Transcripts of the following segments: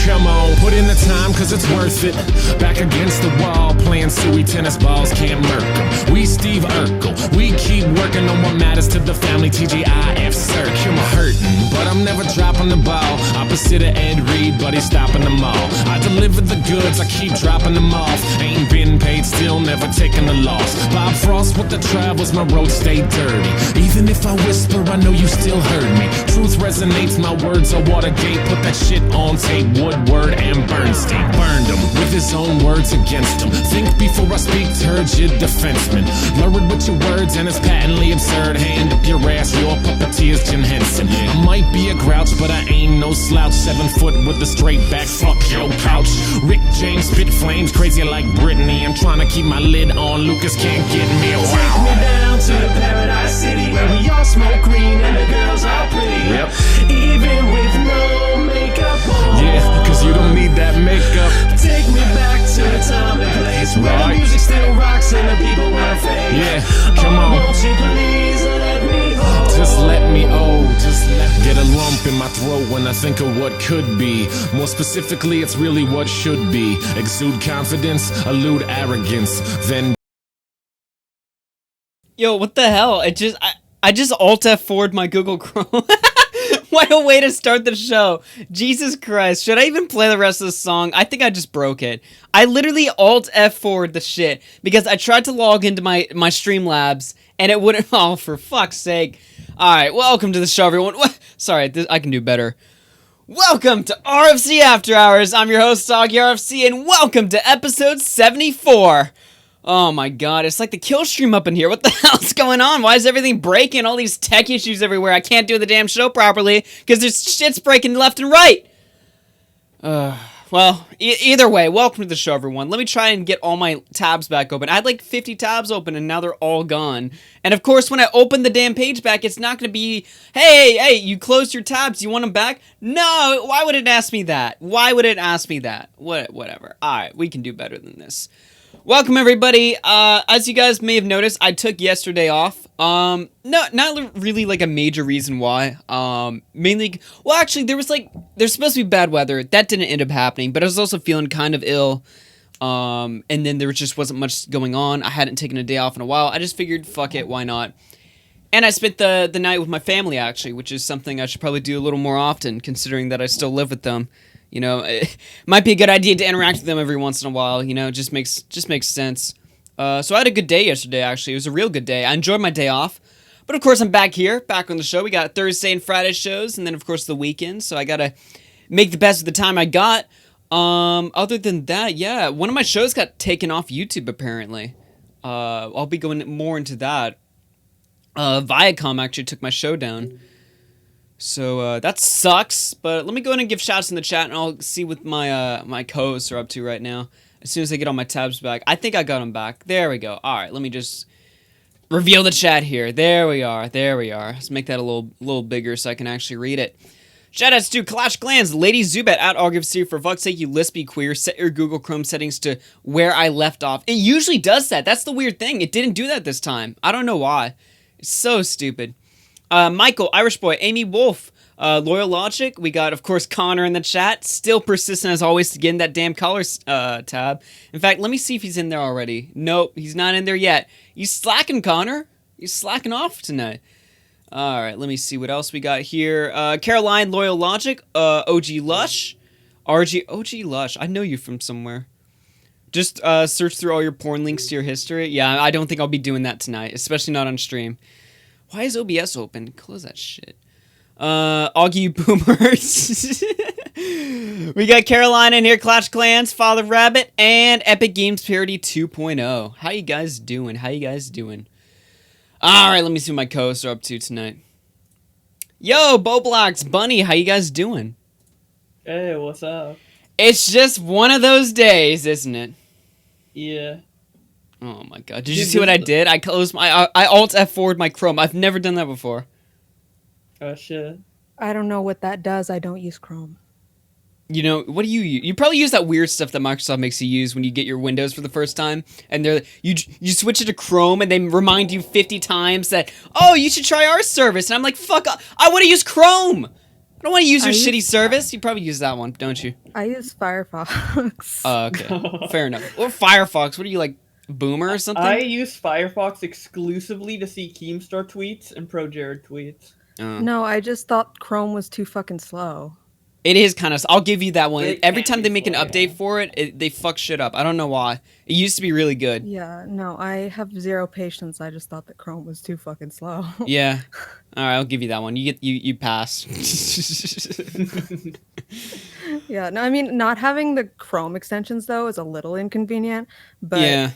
Come on, put in the time cause it's worth it. Back against the wall, playing suey tennis balls, can't murk 'em. We Steve Urkel, we keep working on what matters to the family. TGIF Circ, I'm hurting, but I'm never dropping the ball. Opposite of Ed Reed, but he's stopping them all. I deliver the goods, I keep dropping them off. Ain't been paid, still never taking a loss. Bob Frost with the travels, my roads stay dirty. Even if I whisper, I know you still heard me. Truth resonates, my words are Watergate. Put that shit on tape, Woodward and Bernstein. Burned him with his own words against him. Think before I speak, turgid defenseman. Lurid with your words and it's patently absurd. Hand up your ass, your puppeteer's Jim Henson. I might be a grouch, but I ain't no slouch. 7 foot with a straight back, fuck your couch. Rick James spit flames, crazy like Britney. I'm trying to keep my lid on, Lucas can't get me. Wow. Take me down to the Paradise City where we all smoke green and the girls are pretty. Yep. Even with no makeup on. Yeah, cause you don't need that makeup. Take me back to the time and place where Right. the music still rocks and the people weren't fake. Yeah, come on. Won't you please let me hold? Just let me, just let me get a lump in my throat when I think of what could be. More specifically, it's really what should be. Exude confidence, elude arrogance, then... Yo, what the hell? I just Alt F4'd my Google Chrome. What a way to start the show. Jesus Christ. Should I even play the rest of the song? I think I just broke it. I literally Alt F4'd the shit because I tried to log into my Streamlabs and it wouldn't. Oh, for fuck's sake. Alright, welcome to the show, everyone. Sorry, I can do better. Welcome to RFC After Hours. I'm your host, AugieRFC, and welcome to episode 74. Oh my god, it's like the kill stream up in here. What the hell's going on? Why is everything breaking? All these tech issues everywhere. I can't do the damn show properly because there's shit's breaking left and right. Well, either way, welcome to the show, everyone. Let me try and get all my tabs back open. I had like 50 tabs open and now they're all gone. And of course, when I open the damn page back, it's not going to be, hey, you closed your tabs. You want them back? No, why would it ask me that? Why would it ask me that? Whatever. All right, we can do better than this. Welcome, everybody. As you guys may have noticed, I took yesterday off. No, not really like a major reason why. Mainly, well, actually, there's supposed to be bad weather. That didn't end up happening, but I was also feeling kind of ill. And then there just wasn't much going on. I hadn't taken a day off in a while. I just figured, fuck it, why not? And I spent the night with my family, actually, which is something I should probably do a little more often, considering that I still live with them. You know, it might be a good idea to interact with them every once in a while. You know, it just makes sense. So I had a good day yesterday, actually. It was a real good day. I enjoyed my day off. But of course, I'm back here, back on the show. We got Thursday and Friday shows, and then of course the weekend. So I gotta make the best of the time I got. Other than that, yeah, one of my shows got taken off YouTube apparently. I'll be going more into that. Viacom actually took my show down. So, that sucks, but let me go ahead and give shouts in the chat, and I'll see what my co-hosts are up to right now. As soon as I get all my tabs back. I think I got them back. There we go. Alright, let me just reveal the chat here. There we are. Let's make that a little bigger so I can actually read it. Shoutouts to Clash Clans, Lady Zubat at AugieRFC. For fuck's sake, you lispy queer. Set your Google Chrome settings to where I left off. It usually does that. That's the weird thing. It didn't do that this time. I don't know why. It's so stupid. Michael, Irish Boy, Amy Wolf, Loyal Logic. We got, of course, Connor in the chat. Still persistent as always to get in that damn color tab. In fact, let me see if he's in there already. Nope, he's not in there yet. You slacking, Connor? You slacking off tonight. Alright, let me see what else we got here. Caroline, Loyal Logic, OG Lush, OG Lush. I know you from somewhere. Just search through all your porn links to your history. Yeah, I don't think I'll be doing that tonight, especially not on stream. Why is OBS open? Close that shit. Augie Boomers. We got Caroline in here, Clash Clans, Father Rabbit, and Epic Games Parody 2.0. How you guys doing? Alright, let me see what my co-hosts are up to tonight. Yo, Bowblax, Bunny, how you guys doing? Hey, what's up? It's just one of those days, isn't it? Yeah. Oh my god. Did you see what I did? I closed my... I Alt F4'd my Chrome. I've never done that before. Oh, shit. I don't know what that does. I don't use Chrome. You know, what do you use? You probably use that weird stuff that Microsoft makes you use when you get your Windows for the first time. And you switch it to Chrome and they remind you 50 times that, oh, you should try our service. And I'm like, fuck, I want to use Chrome. don't want to use your I shitty use- service. You probably use that one, don't you? I use Firefox. Oh, okay. Fair enough. Or Firefox. What are you, like, Boomer or something? I use Firefox exclusively to see Keemstar tweets and Pro Jared tweets. No, I just thought Chrome was too fucking slow. It is kind of. I'll give you that one. It Every can time be they make an slow, update yeah. for it, they fuck shit up. I don't know why. It used to be really good. Yeah, no, I have zero patience. I just thought that Chrome was too fucking slow. Yeah. All right, I'll give you that one. You pass. Yeah, no, I mean, not having the Chrome extensions though is a little inconvenient, but Yeah.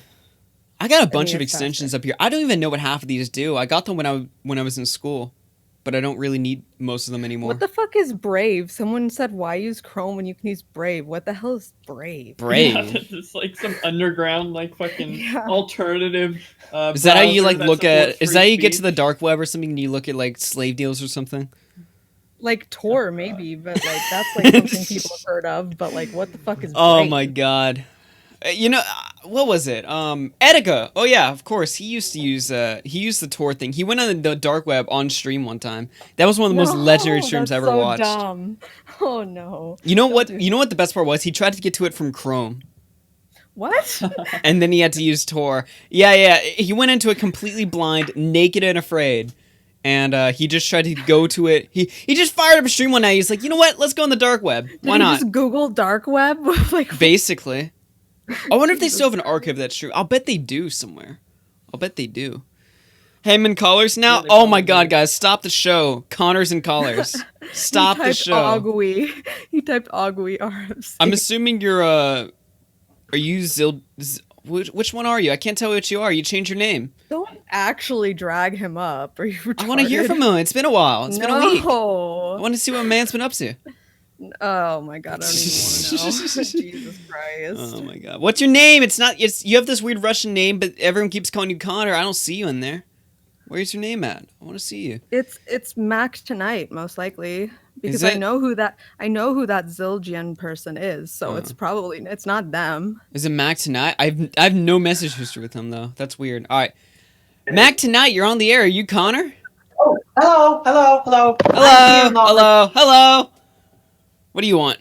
I got a bunch mean, of it's extensions up here. I don't even know what half of these do. I got them when I was in school, but I don't really need most of them anymore. what the fuck is Brave? Someone said, why use Chrome when you can use Brave? What the hell is Brave? Brave. Yeah, this is like some underground, like fucking Yeah. alternative. Is that how you browser like that look at? supports Is free that how you get to speech. the dark web or something? And you look at like slave deals or something? Like Tor, maybe, but like that's like something people have heard of. But like, what the fuck is Oh Brave? my god. You know what was it? Etika. Oh yeah, of course. He used to use he used the Tor thing. He went on the dark web on stream one time. That was one of the most legendary streams I that's ever so watched. Dumb. Oh no. You know Don't what? do You know what the best part was? He tried to get to it from Chrome, What? and then he had to use Tor. Yeah. He went into it completely blind, naked and afraid, and he just tried to go to it. He just fired up a stream one night. He's like, you know what? Let's go on the dark web. Did Why you not? just Google dark web? Like, Basically. I wonder if they still have an archive that's true. I'll bet they do somewhere. I'll bet they do. Heyman callers now? Yeah, they Oh my probably god, do. guys, stop the show. Connors and callers. Stop he the typed show. Augui. He typed Augui RFC. I'm assuming you're are you which one are you? I can't tell which you are. You changed your name. Don't actually drag him up. Are you retarded? I want to hear from him. It's been a while. It's been a week. I No. want to see what man's been up to. Oh my god, I don't even want to know. Jesus Christ. Oh my god. What's your name? You have this weird Russian name, but everyone keeps calling you Connor. I don't see you in there. Where's your name at? I want to see you. It's Max tonight, most likely. Because it? I know who that Zildjian person is, so it's not them. Is it Mac Tonight? I have no message history with him though. That's weird. All right, Mac Tonight, you're on the air. Are you Connor? Oh, hello. Hello, I'm here, hello. What do you want?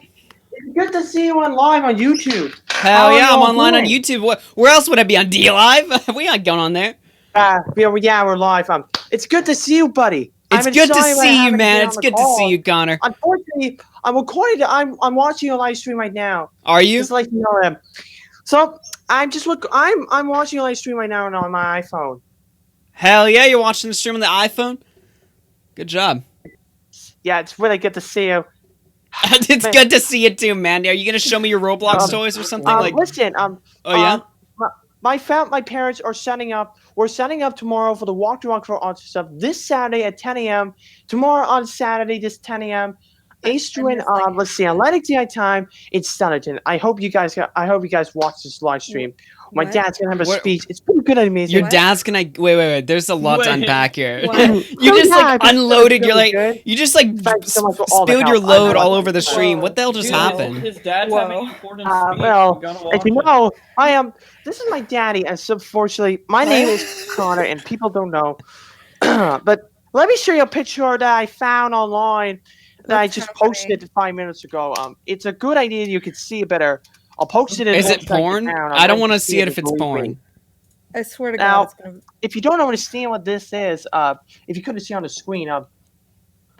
It's good to see you on live on YouTube. Hell How yeah, are I'm y'all online on doing? YouTube. Where else would I be on? D Live? We ain't going on there. Yeah, we're live. It's good to see you, buddy. It's I've been good to sorry about see you, having man. been It's on the good to call. see you, Connor. Unfortunately, I'm watching your live stream right now. Are you? Just like you know him. So I'm watching your live stream right now on my iPhone. Hell yeah, you're watching the stream on the iPhone. Good job. Yeah, it's really good to see you. It's good to see you too, man. Are you gonna show me your Roblox toys or something? Listen, oh yeah. My parents are setting up. We're setting up tomorrow for the walk to rock for autism stuff. This Saturday at 10 a.m. Tomorrow on Saturday, this 10 a.m. Eastern. Let's see, Atlantic Daylight Time. It's Stunnerton. I hope you guys watch this live stream. My What? dad's gonna have a What- speech. It's pretty good and amazing. Your What? dad's gonna wait. There's a lot to Wait. unpack here. What? You just like Yeah, unloaded. it's You're like really good. you just like Thanks so much for all the spilled your help. I load know all it's over the fun. stream. What the hell just Dude, happened? His dad's Whoa. having an important speech. Well, You gotta as you watch it. know, I am. This is my daddy, and so unfortunately, my name is Connor, and people don't know. But let me show you a picture that I found online that I That's just happening. posted 5 minutes ago. It's a good idea. You can see it better. I'll post it in. Is one it second porn? now, and I don't want want to see it if it's porn. I swear to Now- God, it's gonna. If you don't understand what this is, if you couldn't see on the screen,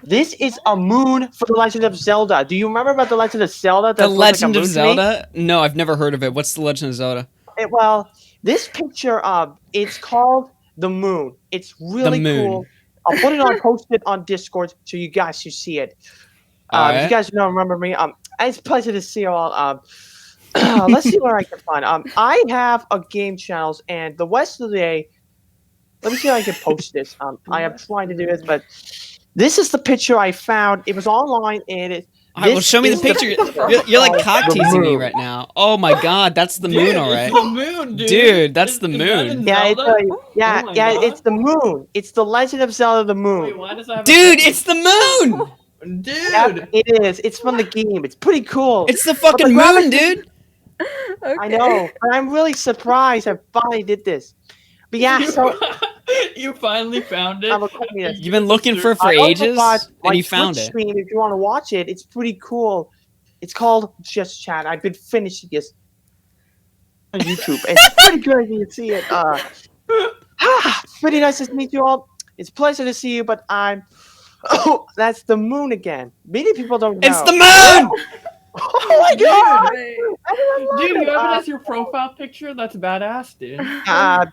this is a moon for the Legend of Zelda. Do you remember about the Legend of Zelda? The that looked like a Legend of moon to me? Zelda? No, I've never heard of it. What's the Legend of Zelda? Well, this picture, it's called the moon. It's really moon. cool. I'll put it on, post it on Discord so you guys can see it. If Alright. you guys don't remember me, it's a pleasure to see you all. Let's see what I can find. I have a game channels, and the rest of the day, let me see if I can post this. I am trying to do this, but this is the picture I found. It was online, and it. All right, well, this show me the is picture. You're like cock The teasing me moon. right now. Oh my god, that's the moon, Dude, all it's right. the moon, dude. Dude, that's the Is that moon. in Yeah, it's Zelda? yeah, Oh my yeah. God. It's the moon. It's the Legend of Zelda: The Moon. Wait, why does that have Dude, a it's the moon. Dude! Yep, it is. It's from the game. It's pretty cool. It's the fucking But the moon, graphics- dude. Okay. I know, but I'm really surprised I finally did this. But yeah, so You finally found it. I'm a communist. You've been looking for it for I also ages, got my and you found Twitch it. stream. If you want to watch it, it's pretty cool. It's called Just Chat. I've been finishing this on YouTube. It's pretty good. You can see it. Pretty nice to meet you all. It's a pleasure to see you, but I'm. Oh, that's the moon again. Many people don't know. It's the moon! Oh my god! Dude, you have it as your profile picture? That's badass, dude.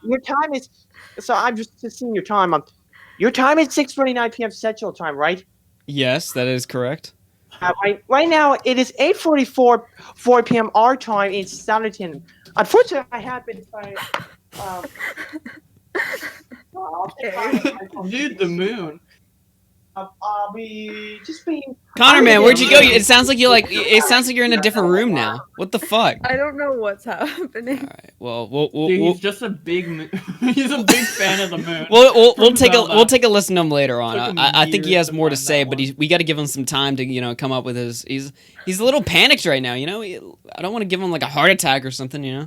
Your time is. So I'm just seeing your time. Your time is 6:49 p.m. Central Time, right? Yes, that is correct. Right now it is 4 p.m. our time in Southerton. Unfortunately, I have been trying. Dude, the moon. I'll be just being. Connor, man, where'd you go? It sounds like It sounds like you're in a different room now. What the fuck? I don't know what's happening. All right. Well, we'll Dude, he's just a big he's a big fan of the moon. we'll take a listen to him later on. Took him I think he years has to more to find say, that but one. we got to give him some time to come up with his. He's a little panicked right now. I don't want to give him like a heart attack or something. Yeah,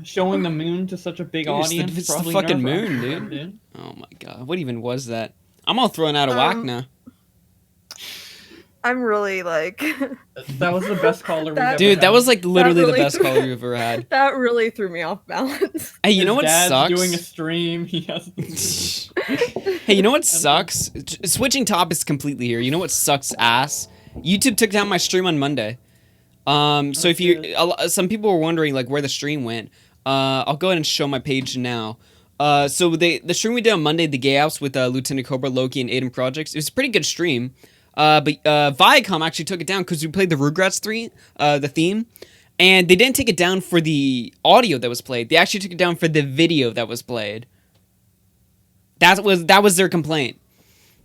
showing the moon to such a big Dude, audience. it's the probably fucking nerve-wracking, moon, dude. dude. Oh my god, what even was that? I'm all thrown out of whack now. I'm really like. That was the best caller we've ever Dude, that had. was like literally really- the best caller you've ever had. That really threw me off balance. Hey, you know His what dad's sucks? doing a stream. He has. Hey, you know what sucks? Switching topics completely here. You know what sucks ass? YouTube took down my stream on Monday. So if you, some people were wondering like where the stream went. I'll go ahead and show my page now. So the stream we did on Monday, the Gay Ops with Lieutenant Cobra, Loki, and Aiden Projects. It was a pretty good stream. But Viacom actually took it down because we played the Rugrats 3, the theme, and they didn't take it down for the audio that was played. They actually took it down for the video that was played. That was their complaint.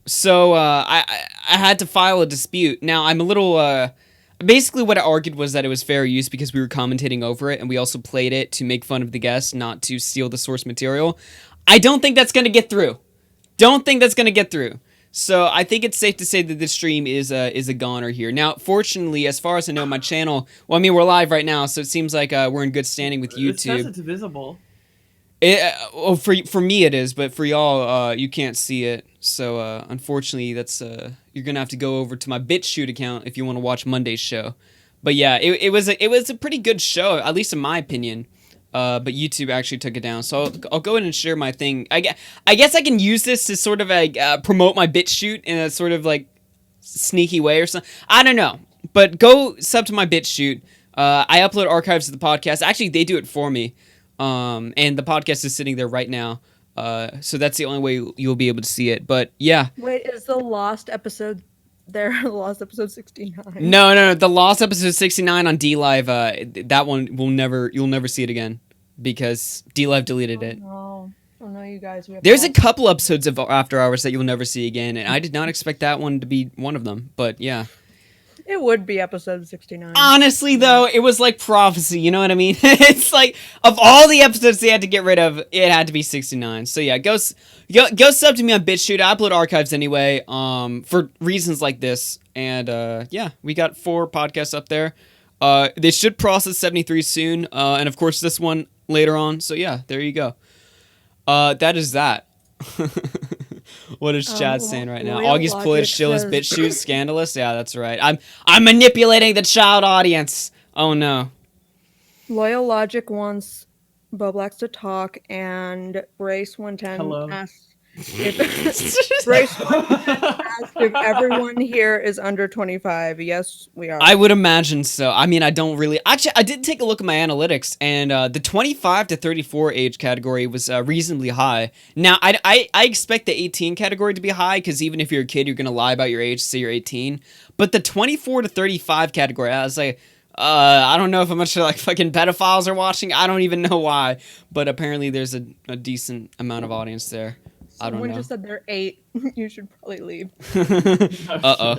So I had to file a dispute. Now I'm a little basically what I argued was that it was fair use because we were commentating over it and we also played it to make fun of the guests, not to steal the source material. I don't think that's gonna get through. So I think it's safe to say that this stream is a goner here. Now, fortunately, as far as I know, my channel. Well, I mean, we're live right now, so it seems like we're in good standing with YouTube. It says it's visible. For me it is, but for y'all, you can't see it. So unfortunately, that's you're gonna have to go over to my BitChute account if you want to watch Monday's show. But yeah, it was a pretty good show, at least in my opinion. But YouTube actually took it down, so I'll go ahead and share my thing. I guess I can use this to sort of like promote my BitChute in a sort of like sneaky way or something. I don't know, but go sub to my BitChute. I upload archives of the podcast. Actually, they do it for me, and the podcast is sitting there right now. So that's the only way you'll be able to see it. But yeah. Wait, is the lost episode there? The lost episode 69. No. The lost episode 69 on DLive. That one you'll never see it again because DLive deleted it. Oh no, you guys. We have There's a lost- couple episodes of After Hours that you'll never see again, and I did not expect that one to be one of them. But yeah. It would be episode 69. Honestly, though, it was like prophecy. You know what I mean? It's like of all the episodes they had to get rid of, it had to be 69. So yeah, go sub to me on BitChute. I upload archives anyway, for reasons like this. And yeah, we got 4 podcasts up there. They should process 73 soon, and of course this one later on. So yeah, there you go. That is that. What is Chad saying right now? Loyal Augie's pulling Logic shill his says- BitChute scandalous. Yeah, that's right. I'm manipulating the child audience. Oh no. Loyal Logic wants Bowblax to talk, and Brace 110 Hello. asks if Brace 110 asks if everyone here is under 25. Yes, we are. I would imagine so. I mean, I don't really. Actually, I did take a look at my analytics, and the 25 to 34 age category was reasonably high. Now, I expect the 18 category to be high because even if you're a kid, you're gonna lie about your age to say you're 18. But the 24 to 35 category, I was like, I don't know if a bunch of like fucking pedophiles are watching. I don't even know why, but apparently there's a decent amount of audience there. I don't Someone know. just said they're 8. You should probably leave. Uh-oh.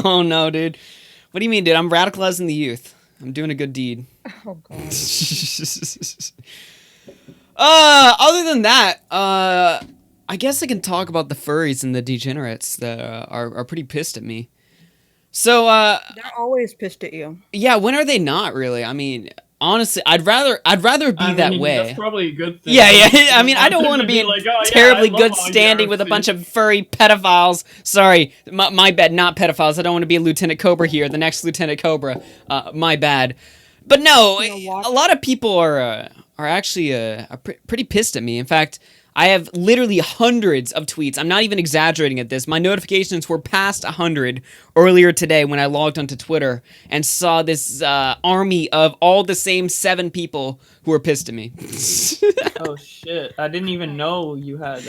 Oh, no, dude. What do you mean, dude? I'm radicalizing the youth. I'm doing a good deed. Oh god. Other than that, I guess I can talk about the furries and the degenerates that are pretty pissed at me. So, They're always pissed at you. yeah, when are they not, really? I mean, Honestly, I'd rather be that way. That's probably a good thing. Yeah. I mean, I don't want to be in like, oh, yeah, terribly I love good standing with a AugieRFC. bunch of furry pedophiles. Sorry, my bad, not pedophiles. I don't want to be a Lieutenant Cobra here, the next Lieutenant Cobra. My bad. But no, a lot of people are actually pretty pissed at me. In fact, I have literally hundreds of tweets. I'm not even exaggerating at this. My notifications were past 100 earlier today when I logged onto Twitter and saw this army of all the same 7 people who were pissed at me. Oh shit! I didn't even know you had.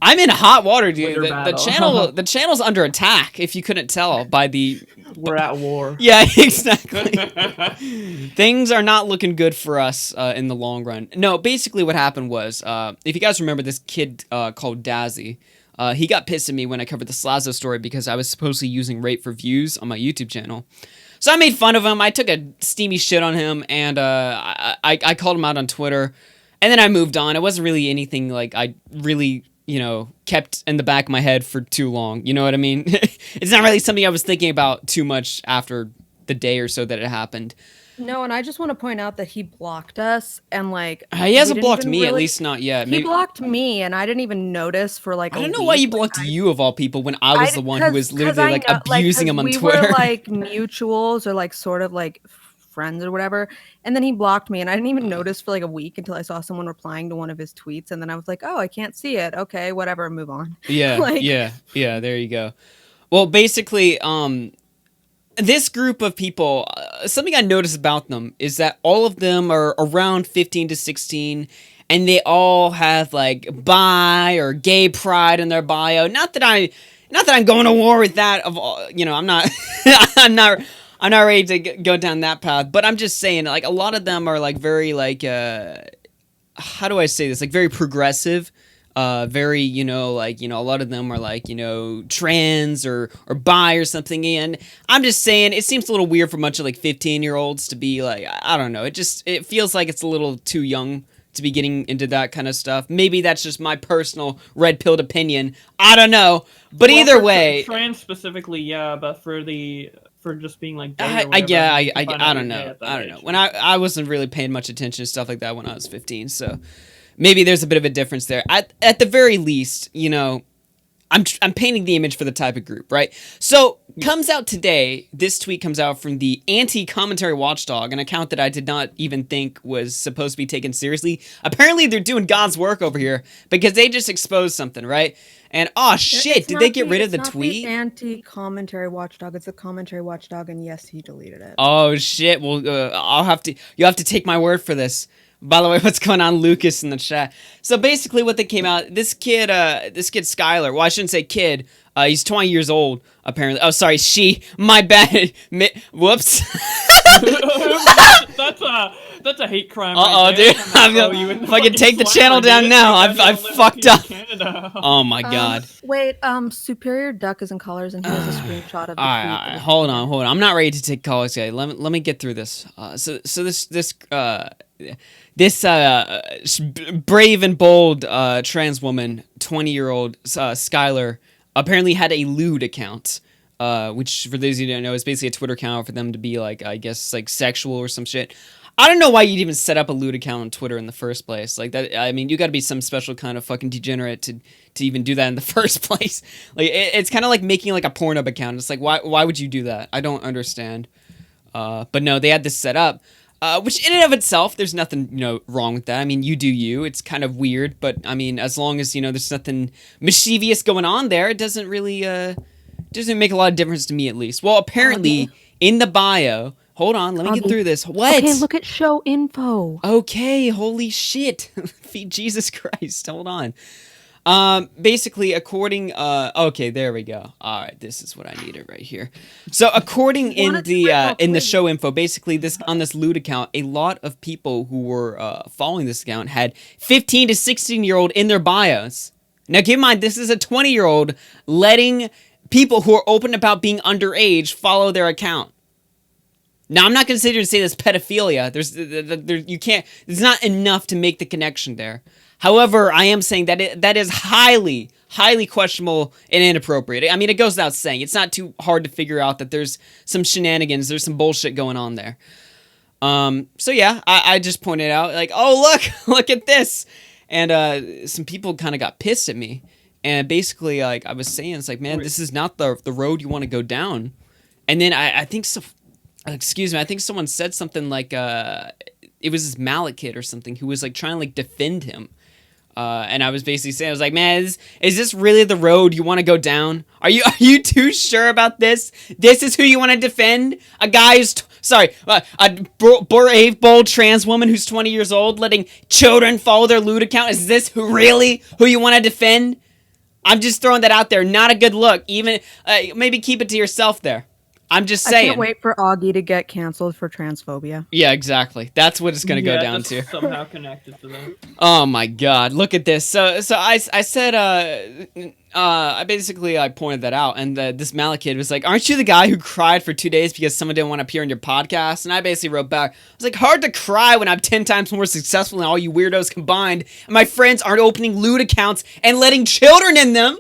I'm in hot water, dude. Twitter The channel's under attack. If you couldn't tell by the. We're at war. Yeah, exactly. Things are not looking good for us in the long run. No, basically what happened was, if you guys remember this kid called Dazzy, he got pissed at me when I covered the Slazo story because I was supposedly using rate for views on my YouTube channel. So I made fun of him. I took a steamy shit on him, and I called him out on Twitter, and then I moved on. It wasn't really anything like I really, kept in the back of my head for too long. You know what I mean? It's not really something I was thinking about too much after the day or so that it happened. No, and I just want to point out that he blocked us, and he hasn't blocked me, at least not yet. He blocked me, and I didn't even notice for like. I don't know why you blocked you of all people when I was the one who was literally abusing him on Twitter. We were like mutuals or like sort of like friends or whatever, and then he blocked me, and I didn't even notice for like a week until I saw someone replying to one of his tweets, and then I was like, oh, I can't see it. Okay, whatever, move on. Yeah, yeah. There you go. Well, basically, this group of people, something I noticed about them is that all of them are around 15 to 16, and they all have like bi or gay pride in their bio. Not that I'm going to war with that. I'm not, I'm not ready to go down that path. But I'm just saying, like, a lot of them are like very like, how do I say this? Like very progressive. Very, a lot of them are like, trans or bi or something. And I'm just saying, it seems a little weird for a bunch of like 15-year-olds to be like, I don't know. It feels like it's a little too young to be getting into that kind of stuff. Maybe that's just my personal red-pilled opinion. I don't know. But either way. Trans specifically, yeah, but for just being like gay or I don't know. I don't know. When I wasn't really paying much attention to stuff like that when I was 15, so maybe there's a bit of a difference there. At the very least, I'm painting the image for the type of group, right? So, comes out today, this tweet comes out from the Anti-Commentary Watchdog, an account that I did not even think was supposed to be taken seriously. Apparently, they're doing God's work over here, because they just exposed something, right? And, shit, did they get rid of the tweet? It's not the Anti-Commentary Watchdog, it's the Commentary Watchdog, and yes, he deleted it. Oh, shit, well, you'll have to take my word for this. By the way, what's going on, Lucas, in the chat? So basically what they came out, this kid Skylar, well, I shouldn't say kid, he's 20 years old, apparently. Oh, sorry, she, my bad. Whoops. That's a hate crime. Uh-oh, dude. If I can take the channel down now, I've fucked up. Oh my god. Wait, Superior Duck is in colors, and he has a screenshot of the Alright, hold on. I'm not ready to take colors, guys. Let me get through this. So this brave and bold trans woman, 20-year-old Skylar, apparently had a lewd account, which, for those of you who don't know, is basically a Twitter account for them to be like, I guess, like sexual or some shit. I don't know why you'd even set up a lewd account on Twitter in the first place. Like that, I mean, you got to be some special kind of fucking degenerate to even do that in the first place. Like it's kind of like making like a Pornhub account. It's like why would you do that? I don't understand. But no, they had this set up. Which in and of itself, there's nothing, wrong with that. I mean, you do you. It's kind of weird, but I mean, as long as, there's nothing mischievous going on there, it doesn't really, doesn't make a lot of difference to me, at least. Well, apparently, in the bio, hold on, let me get through this. What? Okay, look at show info. Okay, holy shit. Jesus Christ, hold on. Basically, according, okay, there we go. All right, this is what I needed right here. So, according in the show info, basically, on this lewd account, a lot of people who were following this account had 15 to 16-year-old in their bios. Now, keep in mind, this is a 20-year-old letting people who are open about being underage follow their account. Now, I'm not going to sit here and say this pedophilia. There's not enough to make the connection there. However, I am saying that that is highly, highly questionable and inappropriate. I mean, it goes without saying. It's not too hard to figure out that there's some shenanigans, there's some bullshit going on there. So yeah, I just pointed out like, oh look at this, and some people kind of got pissed at me, and basically like I was saying, it's like, man, this is not the road you want to go down, and then I think so. Excuse me, I think someone said something like it was this Malekith or something who was like trying to like defend him. And I was basically saying, I was like, man, is this really the road you want to go down? Are you too sure about this? This is who you want to defend? A guy who's, a brave, bold trans woman who's 20 years old letting children follow their lewd account? Is this who you want to defend? I'm just throwing that out there. Not a good look. Even, maybe keep it to yourself there. I'm just saying. I can't wait for Augie to get canceled for transphobia. Yeah, exactly. That's what it's going to go down to. Somehow connected to that. Oh my god, look at this. So I said, I basically pointed that out, and this Malekith was like, aren't you the guy who cried for 2 days because someone didn't want to appear on your podcast? And I basically wrote back, I was like, hard to cry when I'm 10 times more successful than all you weirdos combined, and my friends aren't opening lewd accounts and letting children in them.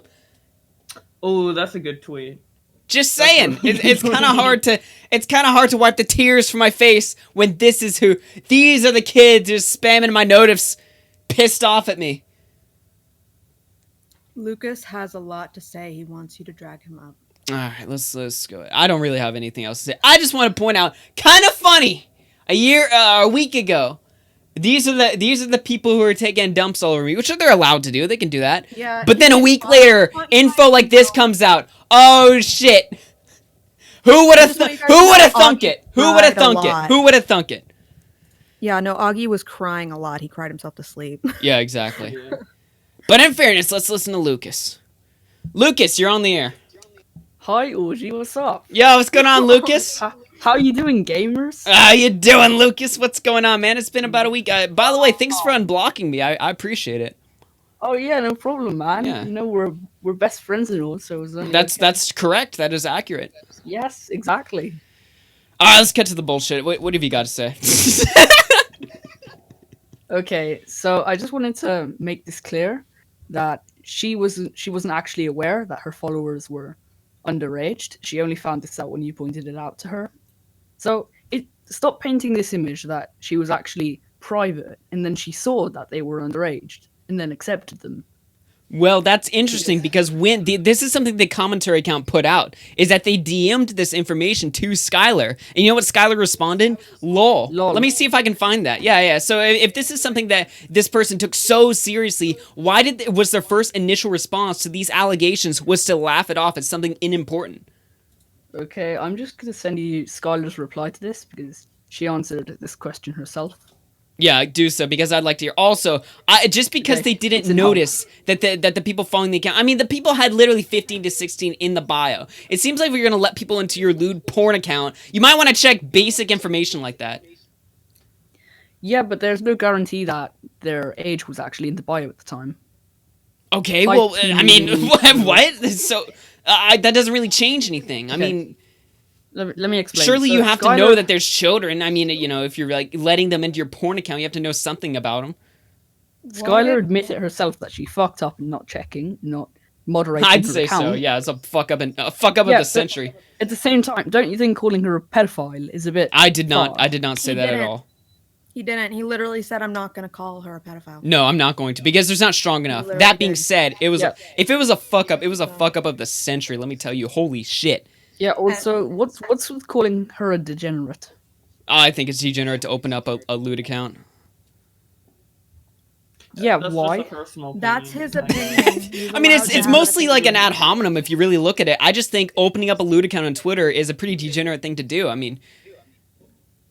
Oh, that's a good tweet. Just saying, it's kind of hard to wipe the tears from my face when these are the kids just spamming my notifs, pissed off at me. Lucas has a lot to say. He wants you to drag him up. All right, let's go. I don't really have anything else to say. I just want to point out, kind of funny, a week ago, these are the people who are taking dumps all over me, which they're allowed to do. They can do that. Yeah. But then a week later, info like this comes out. Oh shit! Who would have thunk it? Who would have thunk it? Yeah, no, Augie was crying a lot. He cried himself to sleep. Yeah, exactly. But in fairness, let's listen to Lucas. Lucas, you're on the air. Hi, Augie, what's up? Yo, what's going on, Lucas? How you doing, gamers? How you doing, Lucas? What's going on, man? It's been about a week. By the way, thanks for unblocking me. I appreciate it. Oh yeah, no problem, man. Yeah. You know we're best friends and all, so it was only that's correct. That is accurate. Yes, exactly. All right, let's get to the bullshit. What have you got to say? Okay, so I just wanted to make this clear that she wasn't actually aware that her followers were underaged. She only found this out when you pointed it out to her. So stop painting this image that she was actually private and then she saw that they were underaged and then accepted them. Well, that's interesting because when this is something the commentary account put out, is that they DM'd this information to Skylar. And you know what Skylar responded? Lol. Let me see if I can find that. Yeah. So if this is something that this person took so seriously, why was their first initial response to these allegations was to laugh it off as something unimportant? Okay, I'm just going to send you Skylar's reply to this because she answered this question herself. Yeah, do so, because I'd like to hear. Also, just because they didn't notice that the people following the account, I mean, the people had literally 15 to 16 in the bio. It seems like if you're going to let people into your lewd porn account, you might want to check basic information like that. Yeah, but there's no guarantee that their age was actually in the bio at the time. Okay, well, I mean, what? So, that doesn't really change anything. Okay. I mean... Let me explain. Surely so you have Skylar, to know that there's children. I mean, you know, if you're like letting them into your porn account, you have to know something about them. Skylar admitted herself that she fucked up and not checking, not moderating I'd her say account. so. Yeah, it's a fuck up of the century. At the same time, don't you think calling her a pedophile is a bit? I did not say He that at didn't. all. He didn't. He literally said, "I'm not going to call her a pedophile." No, I'm not going to, because there's not strong enough. literally That being did. said, it was if it was a fuck up, it was a fuck up of the century. Let me tell you, holy shit. Yeah. Also, what's with calling her a degenerate? I think it's degenerate to open up a lewd account. Yeah. That's why? just a personal That's opinion. his opinion. He's I mean, allowed it's to have mostly an like an opinion. ad hominem if you really look at it. I just think opening up a lewd account on Twitter is a pretty degenerate thing to do. I mean,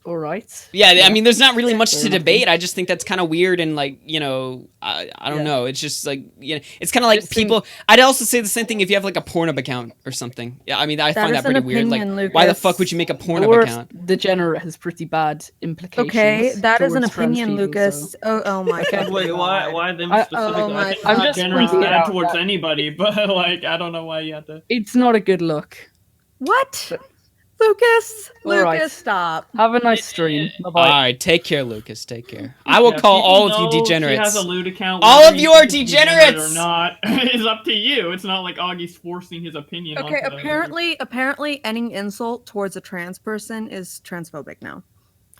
All right. yeah, I mean, there's not really much Fair to enough. debate. I just think that's kind of weird and like, you know, I don't Yeah. know. It's just like, you know, it's kind of like Just think- people. I'd also say the same thing if you have like a Pornhub account or something. Yeah, I mean, I find is that pretty an weird. Like, opinion, why the Lucas. fuck would you make a The Pornhub word account? degenerate has pretty bad implications. Okay, that is an towards trans opinion, people, Lucas. so- Oh my god. Wait, why them I- specifically? oh my I think God. not I'm just generous pointing it bad out towards that- anybody, but like I don't know why you have to. It's not a good look. What? Lucas? All Lucas, right. stop. Have a nice stream. Bye All bye. right, take care, Lucas. Take care. I will Yeah, call people all of you know She degenerates. has a lewd account. All whether of you you are think it's degenerate degenerates! or not is up to you. It's not like Augie's forcing his opinion. Okay, onto apparently any insult towards a trans person is transphobic now.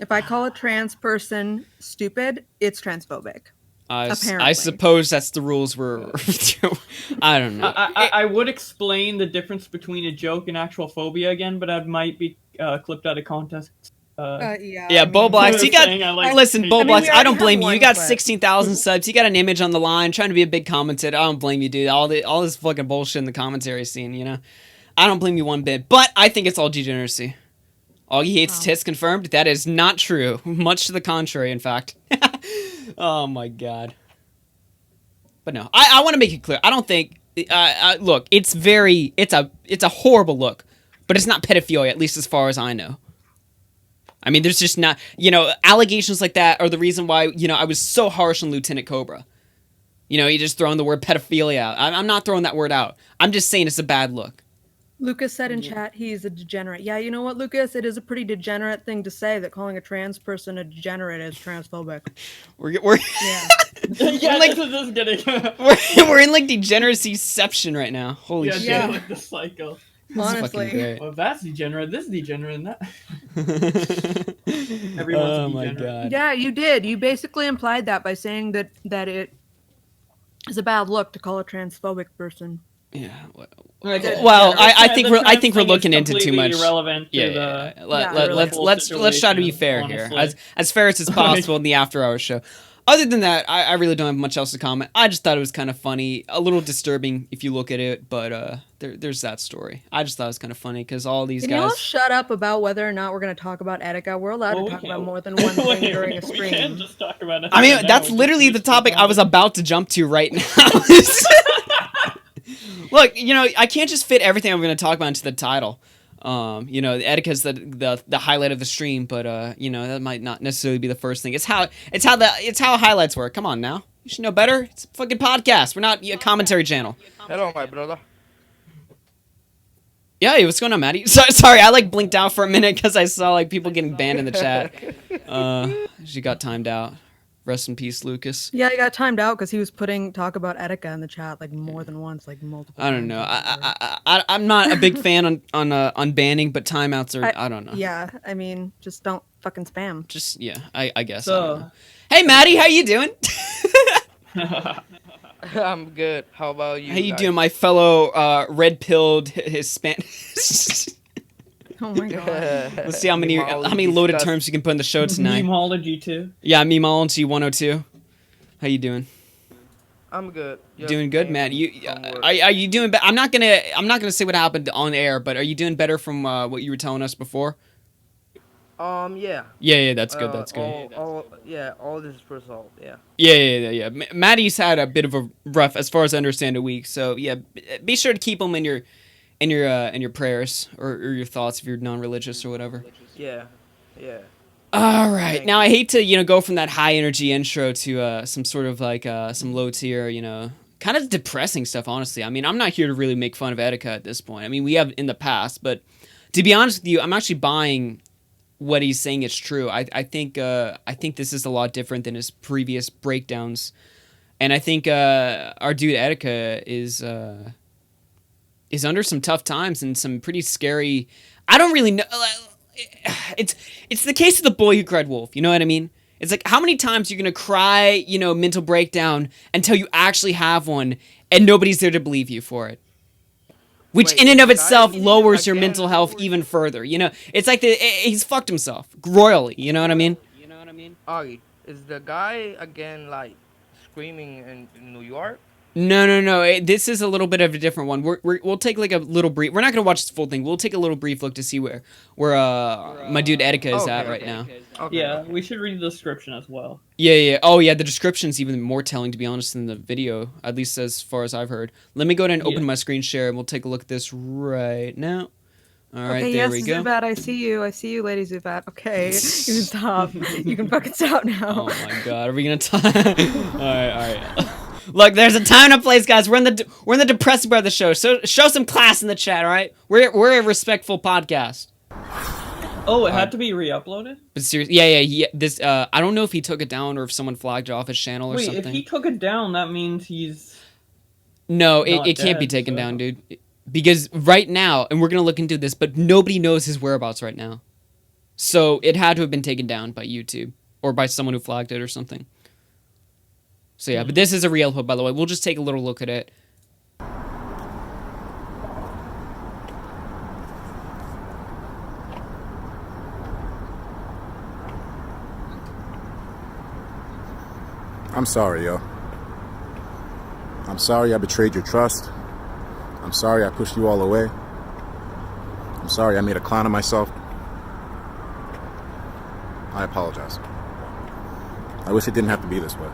If I call a trans person stupid, it's transphobic. I Apparently. suppose that's the rules we're. I don't know. I would explain the difference between a joke and actual phobia again, but that might be clipped out of context. Yeah, Bowblax, you got. Saying I like- Listen, I mean, Bowblax, we I already don't have blame you. one You got clip. 16,000 subs. You got an image on the line, trying to be a big commentator. I don't blame you, dude. All this fucking bullshit in the commentary scene, you know. I don't blame you one bit, but I think it's all degeneracy. Augie hates tits, confirmed. That is not true. Much to the contrary, in fact. Oh my god. But no, I want to make it clear. I don't think. Look, it's a horrible look, but it's not pedophilia, at least as far as I know. I mean, there's just not, allegations like that are the reason why, I was so harsh on Lieutenant Cobra. You just throwing the word pedophilia out. I'm not throwing that word out. I'm just saying it's a bad look. Lucas said in chat he's a degenerate. Yeah, you know what, Lucas? It is a pretty degenerate thing to say that calling a trans person a degenerate is transphobic. We're Yeah. Yeah, like- this is getting. we're in like degeneracyception right now. Holy shit. Yeah. Like the cycle. This is fucking Honestly. great. Well, that's degenerate. This is degenerate. And that. Everyone's Oh a my degenerate. god. Yeah, you did. You basically implied that by saying that it is a bad look to call a transphobic person. Yeah. Like, Well, the I think trans we're thing is looking into too completely much. Irrelevant to Yeah, the. yeah. Let, Yeah, let's whole let's try to be situation, fair here, honestly. as fair as possible in the after hours show. Other than that, I really don't have much else to comment. I just thought it was kind of funny, a little disturbing if you look at it, but there's that story. I just thought it was kind of funny because all these Can you all guys. shut up about whether or not we're going to talk about Etika? We're allowed Well, to we talk can't- about more than one thing during a We stream. can't just talk about it. I mean, now, that's we're literally just the topic I was about about to jump to right now. Look, I can't just fit everything I'm going to talk about into the title. Etica's the highlight of the stream, but that might not necessarily be the first thing. It's how highlights work. Come on now, you should know better. It's a fucking podcast. We're not a commentary channel. Hello, my brother. Yeah, hey, what's going on, Maddie? Sorry, I blinked out for a minute because I saw people getting banned in the chat. She got timed out. Rest in peace, Lucas. Yeah, he got timed out because he was putting talk about Etika in the chat more than once, multiple. I don't know. times. I'm not a big fan on banning, but timeouts are. I don't know. Yeah, I mean, just don't fucking spam. Just yeah, I guess. I So- don't know. Hey, Maddie, how you doing? I'm good. How about you? How you guys? doing, my fellow red-pilled Hispanic? Oh my god. Let's see how many loaded terms you can put in the show tonight. Memeology too. Yeah, Memeology 102. How you doing? I'm good. Just Doing good, came Matt. You from work. are you doing? I'm not gonna say what happened on air, but are you doing better from what you were telling us before? Yeah. Yeah, that's good. That's good. All this is result. Yeah. Yeah. Maddie's had a bit of a rough, as far as I understand, a week. So yeah, be sure to keep him in your prayers or your thoughts if you're non-religious or whatever. Yeah. All right, Thank now I hate to go from that high energy intro to some sort of some low tier kind of depressing stuff. Honestly, I mean I'm not here to really make fun of Etika at this point. I mean we have in the past, but to be honest with you, I'm actually buying what he's saying is true. I think this is a lot different than his previous breakdowns, and I think our dude Etika is under some tough times and some pretty scary. I don't really know. It's the case of the boy who cried wolf. You know what I mean? It's like how many times you're gonna cry, mental breakdown until you actually have one, and nobody's there to believe you for it. Which Wait, in and of is the guy itself again- lowers your mental health even further. It's like he's fucked himself royally. You know what I mean? Augie, is the guy again screaming in New York? No. This is a little bit of a different one. We'll take a little brief. We're not gonna watch the full thing. We'll take a little brief look to see where my dude Etika is at right now. Okay. Yeah, we should read the description as well. Yeah. Oh yeah, the description's even more telling, to be honest, than the video. At least as far as I've heard. Let me go ahead and open my screen share, and we'll take a look at this right now. All right, Okay, there yes, we go. Zubat, I see you, Lady Zubat. Okay, you can stop. You can fucking stop now. Oh my god, are we gonna talk? All right. Look, there's a time and a place, guys. We're in the depressing part of the show. So show some class in the chat, all right? We're a respectful podcast. Oh, it had to be re-uploaded? But seriously, yeah. This I don't know if he took it down or if someone flagged it off his channel or Wait, something. if he took it down, that means he's... No, not it can't be dead, taken so- down, dude. Because right now, and we're gonna look into this, but nobody knows his whereabouts right now. So it had to have been taken down by YouTube or by someone who flagged it or something. So yeah, but this is a real upload, by the way. We'll just take a little look at it. I'm sorry, yo. I'm sorry I betrayed your trust. I'm sorry I pushed you all away. I'm sorry I made a clown of myself. I apologize. I wish it didn't have to be this way.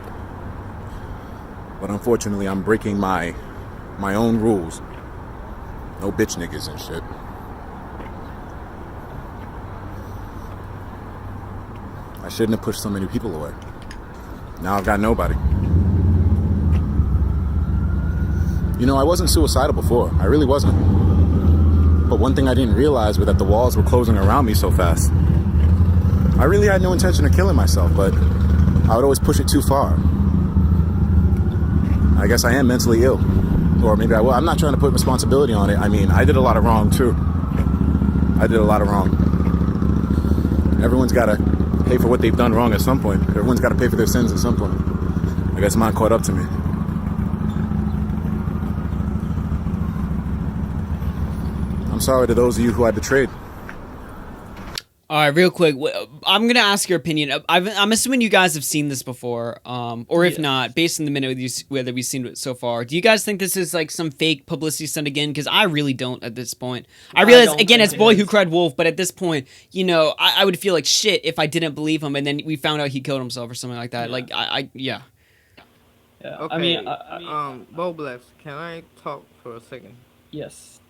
But unfortunately, I'm breaking my own rules. No bitch niggas and shit. I shouldn't have pushed so many people away. Now I've got nobody. You know, I wasn't suicidal before. I really wasn't. But one thing I didn't realize was that the walls were closing around me so fast. I really had no intention of killing myself, but I would always push it too far. I guess I am mentally ill. Or maybe I will. I'm not trying to put responsibility on it. I mean, I did a lot of wrong too. I did a lot of wrong. Everyone's got to pay for what they've done wrong at some point. Everyone's got to pay for their sins at some point. I guess mine caught up to me. I'm sorry to those of you who I betrayed. All right, real quick, I'm going to ask your opinion. I'm assuming you guys have seen this before, or if not, based on the minute whether we've seen it so far, do you guys think this is like some fake publicity stunt again? Because I really don't at this point. I realize, again, it's Boy Who Cried Wolf, but at this point, you know, I would feel like shit if I didn't believe him and then we found out he killed himself or something like that. Yeah. Yeah. Okay, I mean, Bowblax, can I talk for a second? yes.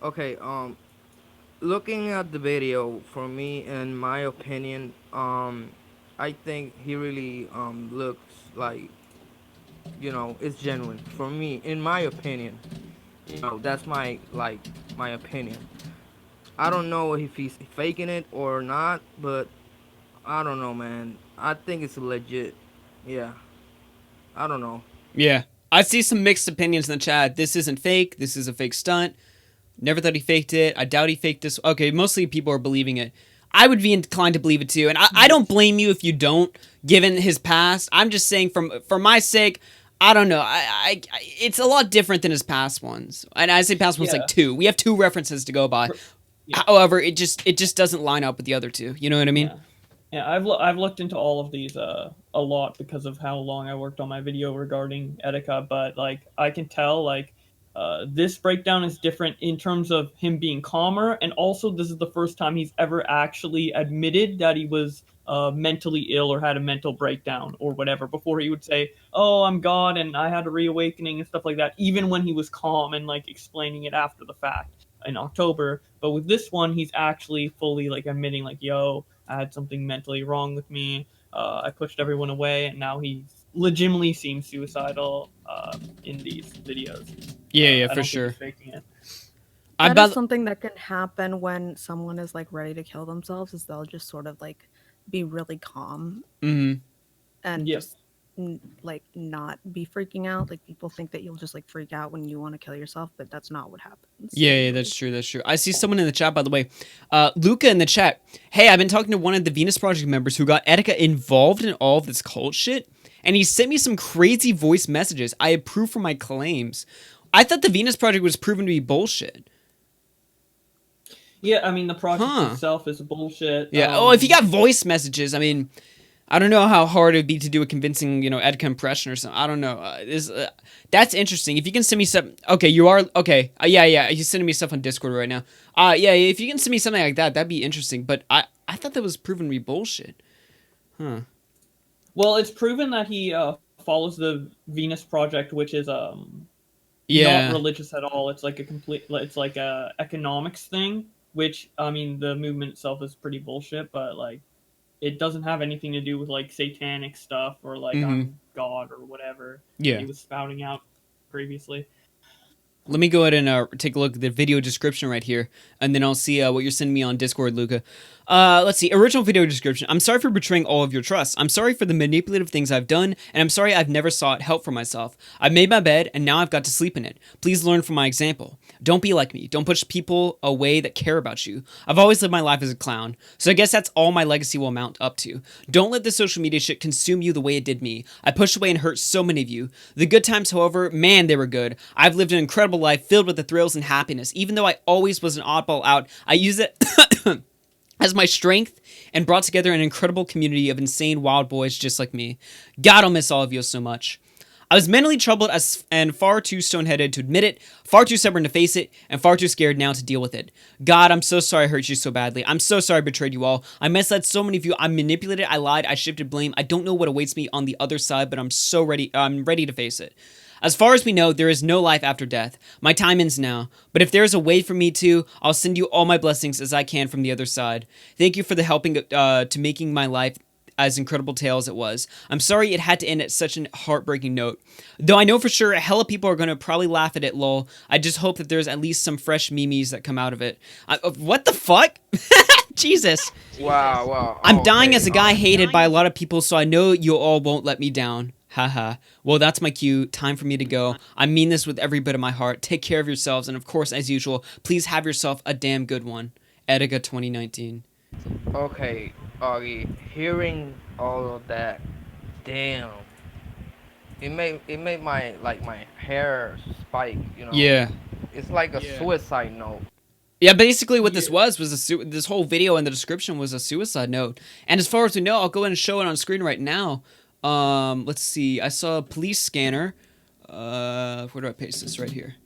Okay, looking at the video, for me, in my opinion, I think he really looks like, you know, it's genuine. For me, in my opinion, you know, that's my opinion. I don't know if he's faking it or not, but I don't know, man. I think it's legit. Yeah. I don't know. Yeah. I see some mixed opinions in the chat. This isn't fake. This is a fake stunt. Never thought he faked it. I doubt he faked this. Okay, mostly people are believing it. I would be inclined to believe it too. And I don't blame you if you don't, given his past. I'm just saying for my sake, I don't know. It's a lot different than his past ones. And I say past ones like 2. We have 2 references to go by. Yeah. However, it just doesn't line up with the other 2. You know what I mean? Yeah, I've looked into all of these a lot because of how long I worked on my video regarding Etika, but like I can tell like this breakdown is different in terms of him being calmer, and also this is the first time he's ever actually admitted that he was mentally ill or had a mental breakdown or whatever. Before he would say, "Oh, I'm God and I had a reawakening" and stuff like that, even when he was calm and like explaining it after the fact in October. But with this one, he's actually fully like admitting like, "Yo, I had something mentally wrong with me. I pushed everyone away," and now he legitimately seems suicidal in these videos. Yeah, for sure. Faking it. That is something that can happen when someone is like ready to kill themselves, is they'll just sort of like be really calm and just like not be freaking out. Like people think that you'll just like freak out when you want to kill yourself, but that's not what happens. Yeah, that's true. I see someone in the chat, by the way. Luca in the chat. Hey, I've been talking to one of the Venus Project members who got Etika involved in all of this cult shit, and he sent me some crazy voice messages. I approve for my claims. I thought the Venus Project was proven to be bullshit. Yeah, I mean, the project itself is bullshit. Yeah, if you got voice messages, I mean, I don't know how hard it would be to do a convincing, Etika impression or something. I don't know. That's interesting. If you can send me some... Okay, you are... Okay, yeah. He's sending me stuff on Discord right now. Yeah, if you can send me something like that, that'd be interesting. But I thought that was proven to be bullshit. Huh. Well, it's proven that he follows the Venus Project, which is... not religious at all. It's like it's like a economics thing, which, I mean, the movement itself is pretty bullshit, but like it doesn't have anything to do with like satanic stuff or like I'm God or whatever he was spouting out previously. Let me go ahead and take a look at the video description right here, and then I'll see what you're sending me on Discord, Luca. Let's see. Original video description. I'm sorry for betraying all of your trust. I'm sorry for the manipulative things I've done, and I'm sorry I've never sought help for myself. I've made my bed, and now I've got to sleep in it. Please learn from my example. Don't be like me. Don't push people away that care about you. I've always lived my life as a clown, so I guess that's all my legacy will amount up to. Don't let the social media shit consume you the way it did me. I pushed away and hurt so many of you. The good times, however, man, they were good. I've lived an incredible life filled with the thrills and happiness. Even though I always was an oddball out, I use it as my strength and brought together an incredible community of insane wild boys just like me. God, I'll miss all of you so much. I was mentally troubled and far too stone-headed to admit it, far too stubborn to face it, and far too scared now to deal with it. God, I'm so sorry I hurt you so badly. I'm so sorry I betrayed you all. I misled so many of you. I manipulated, I lied, I shifted blame. I don't know what awaits me on the other side, but I'm ready to face it. As far as we know, there is no life after death. My time ends now, but if there is a way for me to, I'll send you all my blessings as I can from the other side. Thank you for the helping to making my life as incredible tale as it was. I'm sorry it had to end at such a heartbreaking note. Though I know for sure hella people are going to probably laugh at it, lol. I just hope that there's at least some fresh memes that come out of it. What the fuck? Jesus. Wow. I'm dying as a guy hated by a lot of people, so I know you all won't let me down. Haha. Well, that's my cue. Time for me to go. I mean this with every bit of my heart. Take care of yourselves, and of course, as usual, please have yourself a damn good one. Etika 2019. Okay, Augie, hearing all of that, damn, it made my my hair spike, you know. Yeah. It's like a suicide note. Yeah, basically what this was this whole video in the description was a suicide note. And as far as we know, I'll go ahead and show it on screen right now. Let's see. I saw a police scanner. Where do I paste this? Right here.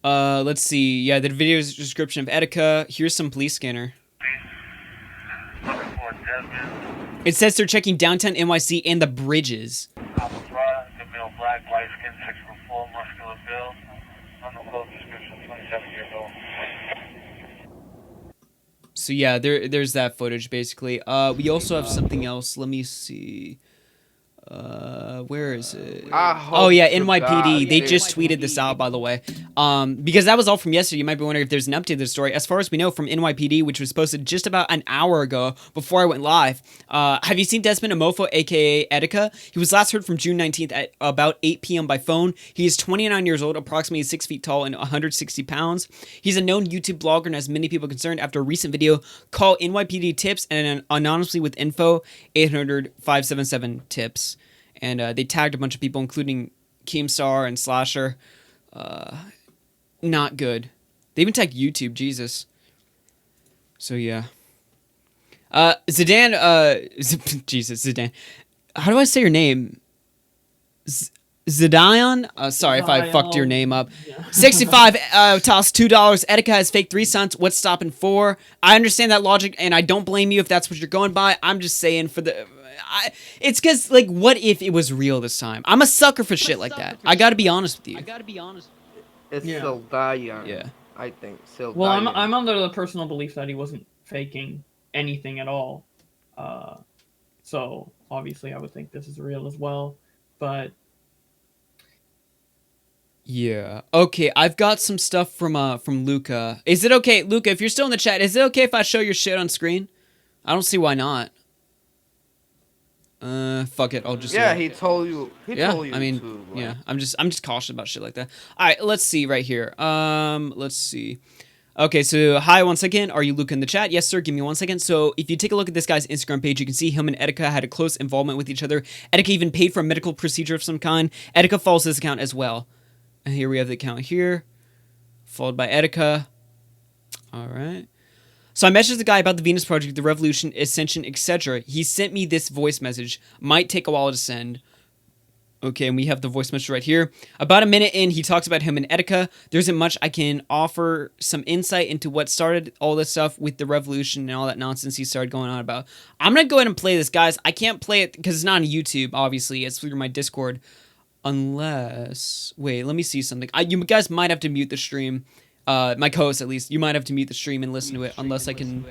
Let's see. Yeah, the video's description of Etika. Here's some police scanner. It says they're checking downtown NYC and the bridges. So yeah, there's that footage basically. We also have something else. Let me see. Where is it? Oh yeah, NYPD. They just tweeted this out, by the way. Because that was all from yesterday. You might be wondering if there's an update to the story. As far as we know, from NYPD, which was posted just about an hour ago before I went live. Have you seen Desmond Amofo, aka Etika? He was last heard from June 19th at about 8 p.m. by phone. He is 29 years old, approximately 6 feet tall, and 160 pounds. He's a known YouTube blogger and has many people concerned after a recent video called NYPD Tips and anonymously with info 800-577 tips. And they tagged a bunch of people, including Keemstar and Slasher. Not good. They even tagged YouTube, Jesus. So, yeah. Zidane, Jesus, Zidane. How do I say your name? Zidion? Sorry if I fucked your name up. Yeah. 65, toss $2. Etika has fake 3 cents. What's stopping 4? I understand that logic, and I don't blame you if that's what you're going by. I'm just saying for the... it's because, like, what if it was real this time? I'm a sucker for shit like that. I gotta be honest with you. It's Sildarian. Yeah. I think Sildarian. Well, I'm under the personal belief that he wasn't faking anything at all. So, obviously, I would think this is real as well. But... yeah. Okay, I've got some stuff from Luca. Is it okay, Luca, if you're still in the chat, is it okay if I show your shit on screen? I don't see why not. Fuck it, I'll just... yeah, he told you. He told you I mean, to, right? yeah, I'm just cautious about shit like that. All right, let's see right here. Let's see. Okay, so hi once again. Are you Luca in the chat? Yes, sir. Give me 1 second. So if you take a look at this guy's Instagram page, you can see him and Etika had a close involvement with each other. Etika even paid for a medical procedure of some kind. Etika follows this account as well. And here we have the account here, followed by Etika. All right. So I messaged the guy about the Venus Project, the Revolution, Ascension, etc. He sent me this voice message. Might take a while to send. Okay, and we have the voice message right here. About a minute in, he talks about him and Etika. There isn't much I can offer some insight into what started all this stuff with the Revolution and all that nonsense he started going on about. I'm going to go ahead and play this, guys. I can't play it because it's not on YouTube, obviously. It's through my Discord. Unless... wait, let me see something. You guys might have to mute the stream. My co-host, at least. You might have to mute the stream and listen to it, unless I can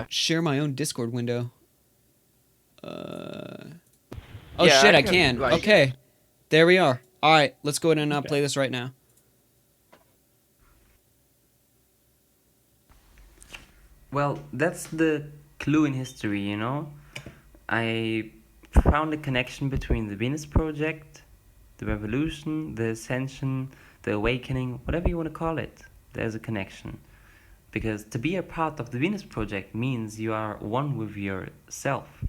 share my own Discord window. Oh, yeah, shit, I can. Like... okay. There we are. Alright, let's go ahead and play this right now. Well, that's the clue in history, you know? I found a connection between the Venus Project, the Revolution, the Ascension, the awakening, whatever you want to call it. There's a connection. Because to be a part of the Venus Project means you are one with yourself.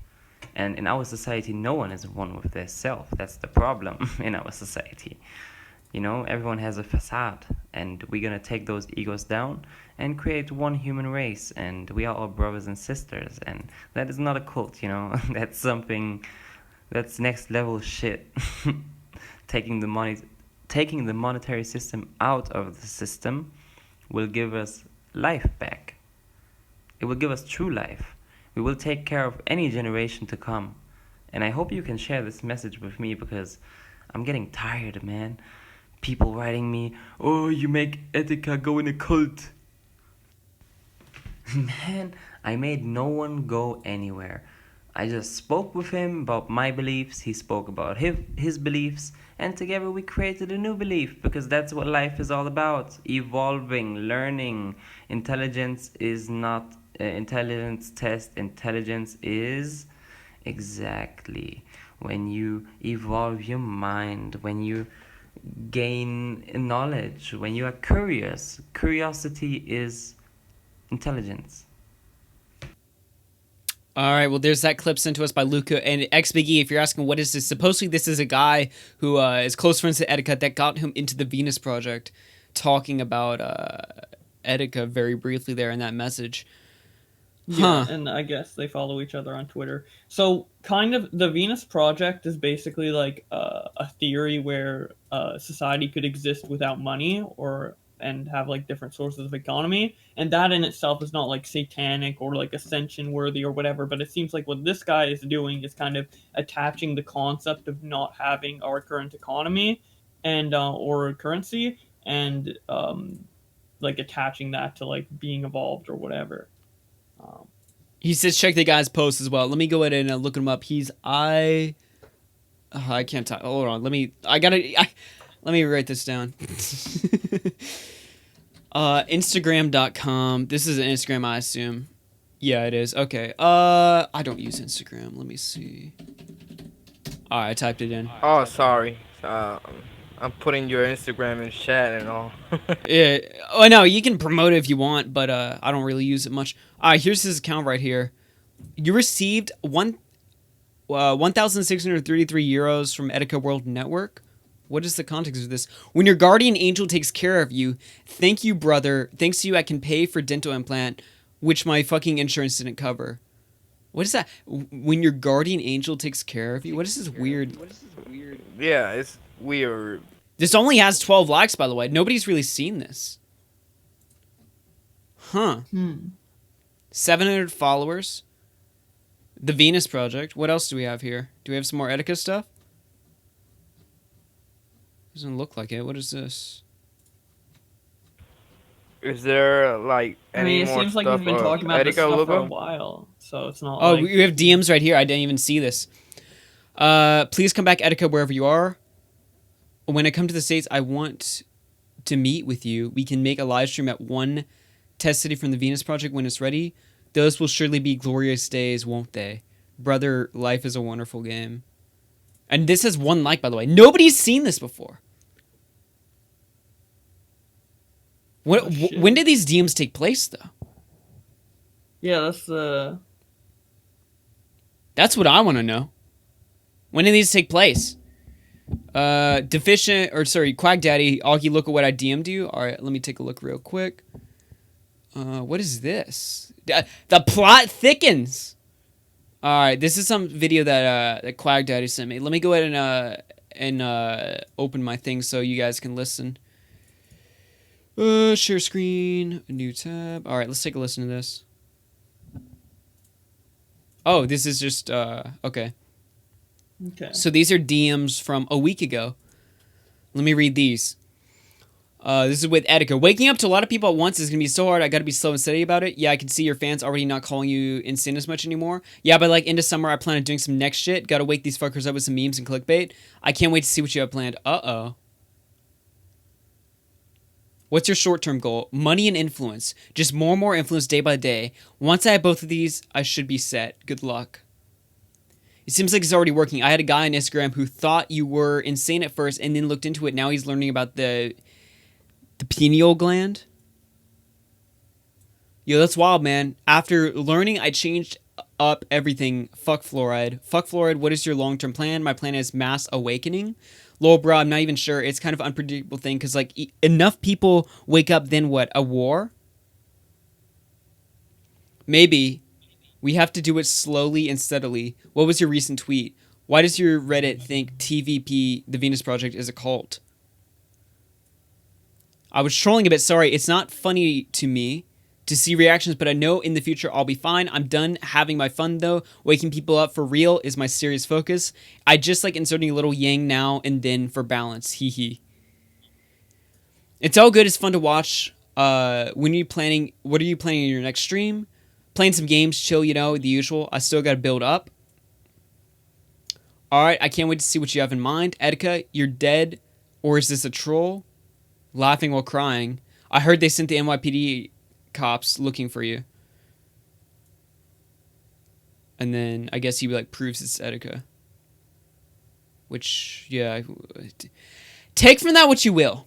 And in our society, no one is one with their self. That's the problem in our society. You know, everyone has a facade, and we're gonna take those egos down and create one human race, and we are all brothers and sisters, and that is not a cult, you know. That's something, that's next level shit. Taking the monetary system out of the system will give us life back. It will give us true life. We will take care of any generation to come. And I hope you can share this message with me, because I'm getting tired, man. People writing me, oh, you make Etika go in a cult. Man, I made no one go anywhere. I just spoke with him about my beliefs, he spoke about his beliefs, and together we created a new belief, because that's what life is all about. Evolving, learning. Intelligence is not intelligence test. Intelligence is exactly when you evolve your mind, when you gain knowledge, when you are curious. Curiosity is intelligence. All right, well, there's that clip sent to us by Luca and XBigE. If you're asking what is this, supposedly this is a guy who is close friends to Etika that got him into the Venus Project, talking about Etika very briefly there in that message. Yeah, and I guess they follow each other on Twitter. So, kind of, the Venus Project is basically like a theory where society could exist without money, and have like different sources of economy, and that in itself is not like satanic or like ascension worthy or whatever. But it seems like what this guy is doing is kind of attaching the concept of not having our current economy and or currency, and like attaching that to like being evolved or whatever. He says check the guy's post as well. Let me go ahead and look him up. He's I can't type. Hold on. Let me write this down. Instagram.com. This is an Instagram, I assume. Yeah, it is. Okay. I don't use Instagram. Let me see. All right, I typed it in. Oh, sorry. I'm putting your Instagram in chat and all. Yeah. Oh no, you can promote it if you want, but I don't really use it much. All right, here's his account right here. You received 1,633 euros from Etika World Network. What is the context of this? When your guardian angel takes care of you, thank you, brother. Thanks to you, I can pay for dental implant, which my fucking insurance didn't cover. What is that? When your guardian angel takes care of you? What is this weird? Yeah, it's weird. This only has 12 likes, by the way. Nobody's really seen this. Huh. 700 followers. The Venus Project. What else do we have here? Do we have some more Etika stuff? Doesn't look like it. What is this? Is there like any it more seems like stuff we've been talking about this Etika stuff for a logo? while, so it's not. Oh, like... we have DMs right here. I didn't even see this. Please come back, Etika, wherever you are. When I come to the States, I want to meet with you. We can make a live stream at one test city from the Venus Project when it's ready. Those will surely be glorious days, won't they? Brother, life is a wonderful game. And this has 1 like, by the way. Nobody's seen this before. When did these DMs take place, though? Yeah, that's the... That's what I want to know. When did these take place? Quack Daddy, Augie, look at what I DM'd you. All right, let me take a look real quick. What is this? The plot thickens. All right, this is some video that Quack Daddy sent me. Let me go ahead and open my thing so you guys can listen. Share screen, a new tab. All right, let's take a listen to this. Oh, this is just okay. Okay. So these are DMs from a week ago. Let me read these. This is with Etika. Waking up to a lot of people at once is going to be so hard. I got to be slow and steady about it. Yeah, I can see your fans already not calling you insane as much anymore. Yeah, but like into summer, I plan on doing some next shit. Got to wake these fuckers up with some memes and clickbait. I can't wait to see what you have planned. Uh-oh. What's your short-term goal? Money and influence. Just more and more influence day by day. Once I have both of these, I should be set. Good luck. It seems like it's already working. I had a guy on Instagram who thought you were insane at first and then looked into it. Now he's learning about the The pineal gland. Yo, that's wild, man. After learning, I changed up everything. Fuck fluoride. Fuck fluoride. What is your long-term plan? My plan is mass awakening. Lol, bro, I'm not even sure. It's kind of an unpredictable thing because, like, enough people wake up, then what? A war? Maybe. We have to do it slowly and steadily. What was your recent tweet? Why does your Reddit think TVP, the Venus Project, is a cult? I was trolling a bit. Sorry, it's not funny to me to see reactions, but I know in the future I'll be fine. I'm done having my fun, though. Waking people up for real is my serious focus. I just like inserting a little yang now and then for balance. Hee hee. It's all good. It's fun to watch. When are you planning? What are you planning in your next stream? Playing some games, chill, you know, the usual. I still got to build up. All right, I can't wait to see what you have in mind. Etika, you're dead, or is this a troll? Laughing while crying. I heard they sent the NYPD cops looking for you. And then I guess he like proves it's Etika. Which, yeah, take from that what you will.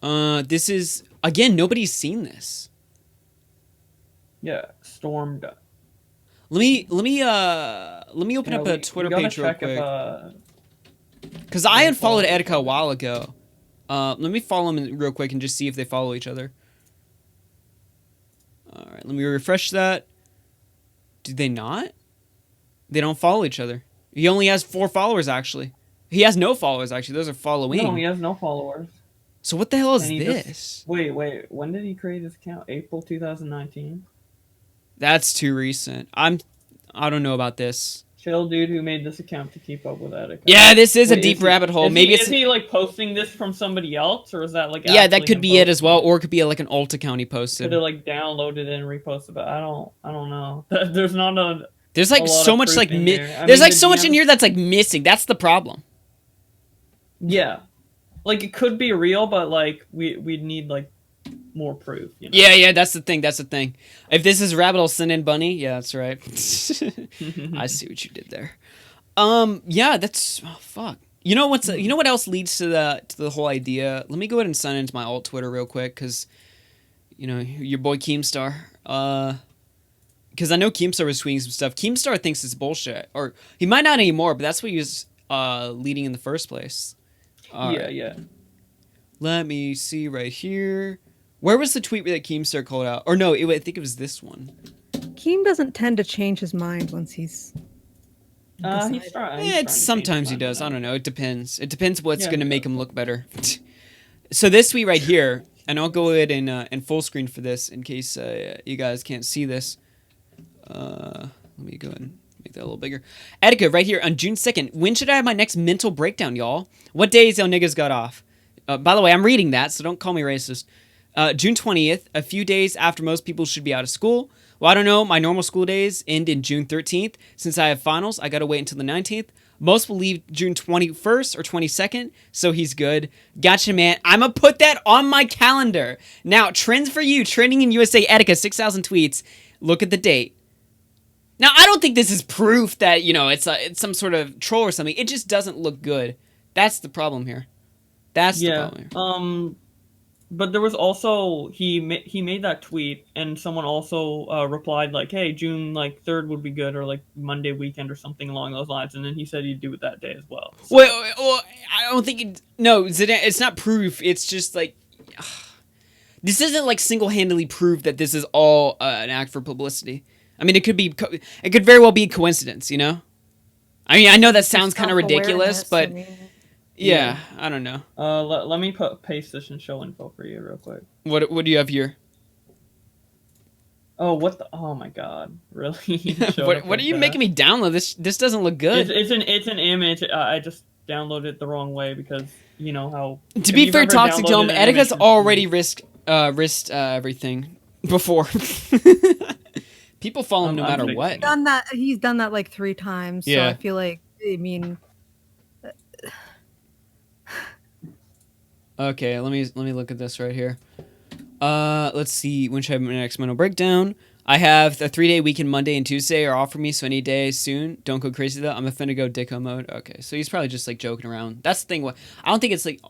This is, again, nobody's seen this. Yeah, stormed. Let me open up a Twitter page real quick. Because I unfollowed Etika a while ago. Let me follow them real quick and just see if they follow each other. Alright, let me refresh that. Did they not? They don't follow each other. He only has 4 followers, actually. He has no followers, actually. Those are following. No, he has no followers. So what the hell is this? Wait. When did he create his account? April 2019? That's too recent. I don't know about this. Chill dude who made this account to keep up with Etika. Yeah, this is a deep rabbit hole. Maybe is he like posting this from somebody else, or is that like yeah, that could be it as well, or it could be like an alt account he posted. Could have like downloaded it and reposted, but I don't know. There's not a. There's like so much like there's like so much in here that's like missing. That's the problem. Yeah, like it could be real, but like we'd need like more proof. You know? Yeah, that's the thing. That's the thing. If this is rabbit hole, send in bunny. Yeah, that's right. I see what you did there. Yeah, that's fuck. You know what's you know what else leads to the whole idea? Let me go ahead and sign into my alt Twitter real quick because you know your boy Keemstar. Because I know Keemstar was tweeting some stuff. Keemstar thinks it's bullshit, or he might not anymore, but that's what he was leading in the first place. Yeah. Let me see right here. Where was the tweet that Keemstar called out? Or no, I think it was this one. Keem doesn't tend to change his mind once he's. He's trying. Sometimes he does. I don't know. It depends. It depends what's going to make him look better. So this tweet right here, and I'll go ahead and full screen for this in case you guys can't see this. Let me go ahead and make that a little bigger. Etika, right here on June 2nd. When should I have my next mental breakdown, y'all? What days y'all niggas got off? By the way, I'm reading that, so don't call me racist. June 20th, a few days after most people should be out of school. Well, I don't know. My normal school days end in June 13th. Since I have finals, I gotta wait until the 19th. Most will leave June 21st or 22nd, so he's good. Gotcha, man. I'm gonna put that on my calendar. Now, trends for you. Trending in USA Etika, 6,000 tweets. Look at the date. Now, I don't think this is proof that, you know, it's some sort of troll or something. It just doesn't look good. That's the problem here. That's the problem here. But there was also he made that tweet, and someone also replied like, "Hey, June like 3rd would be good, or like Monday weekend or something along those lines." And then he said he'd do it that day as well. So. Wait, I don't think it's not proof. It's just like this isn't like single-handedly proof that this is all an act for publicity. I mean, it could very well be a coincidence, you know. I mean, I know that sounds kind of ridiculous, but. Yeah, I don't know. Let me paste this and show info for you real quick. What do you have here? Oh, oh my god, really? What are you making me download? This doesn't look good. It's an image. I just downloaded it the wrong way because you know how. To be fair, Toxic Dome, Etika's already risked everything before. People follow him no matter what. He's done that like 3 times. So I feel like Okay, let me look at this right here. Let's see. When should I have my next mental breakdown? I have a 3-day weekend. Monday and Tuesday are off for me, so any day soon. Don't go crazy though. I'm finna go dicko mode. Okay, so he's probably just like joking around. That's the thing. I don't think it's like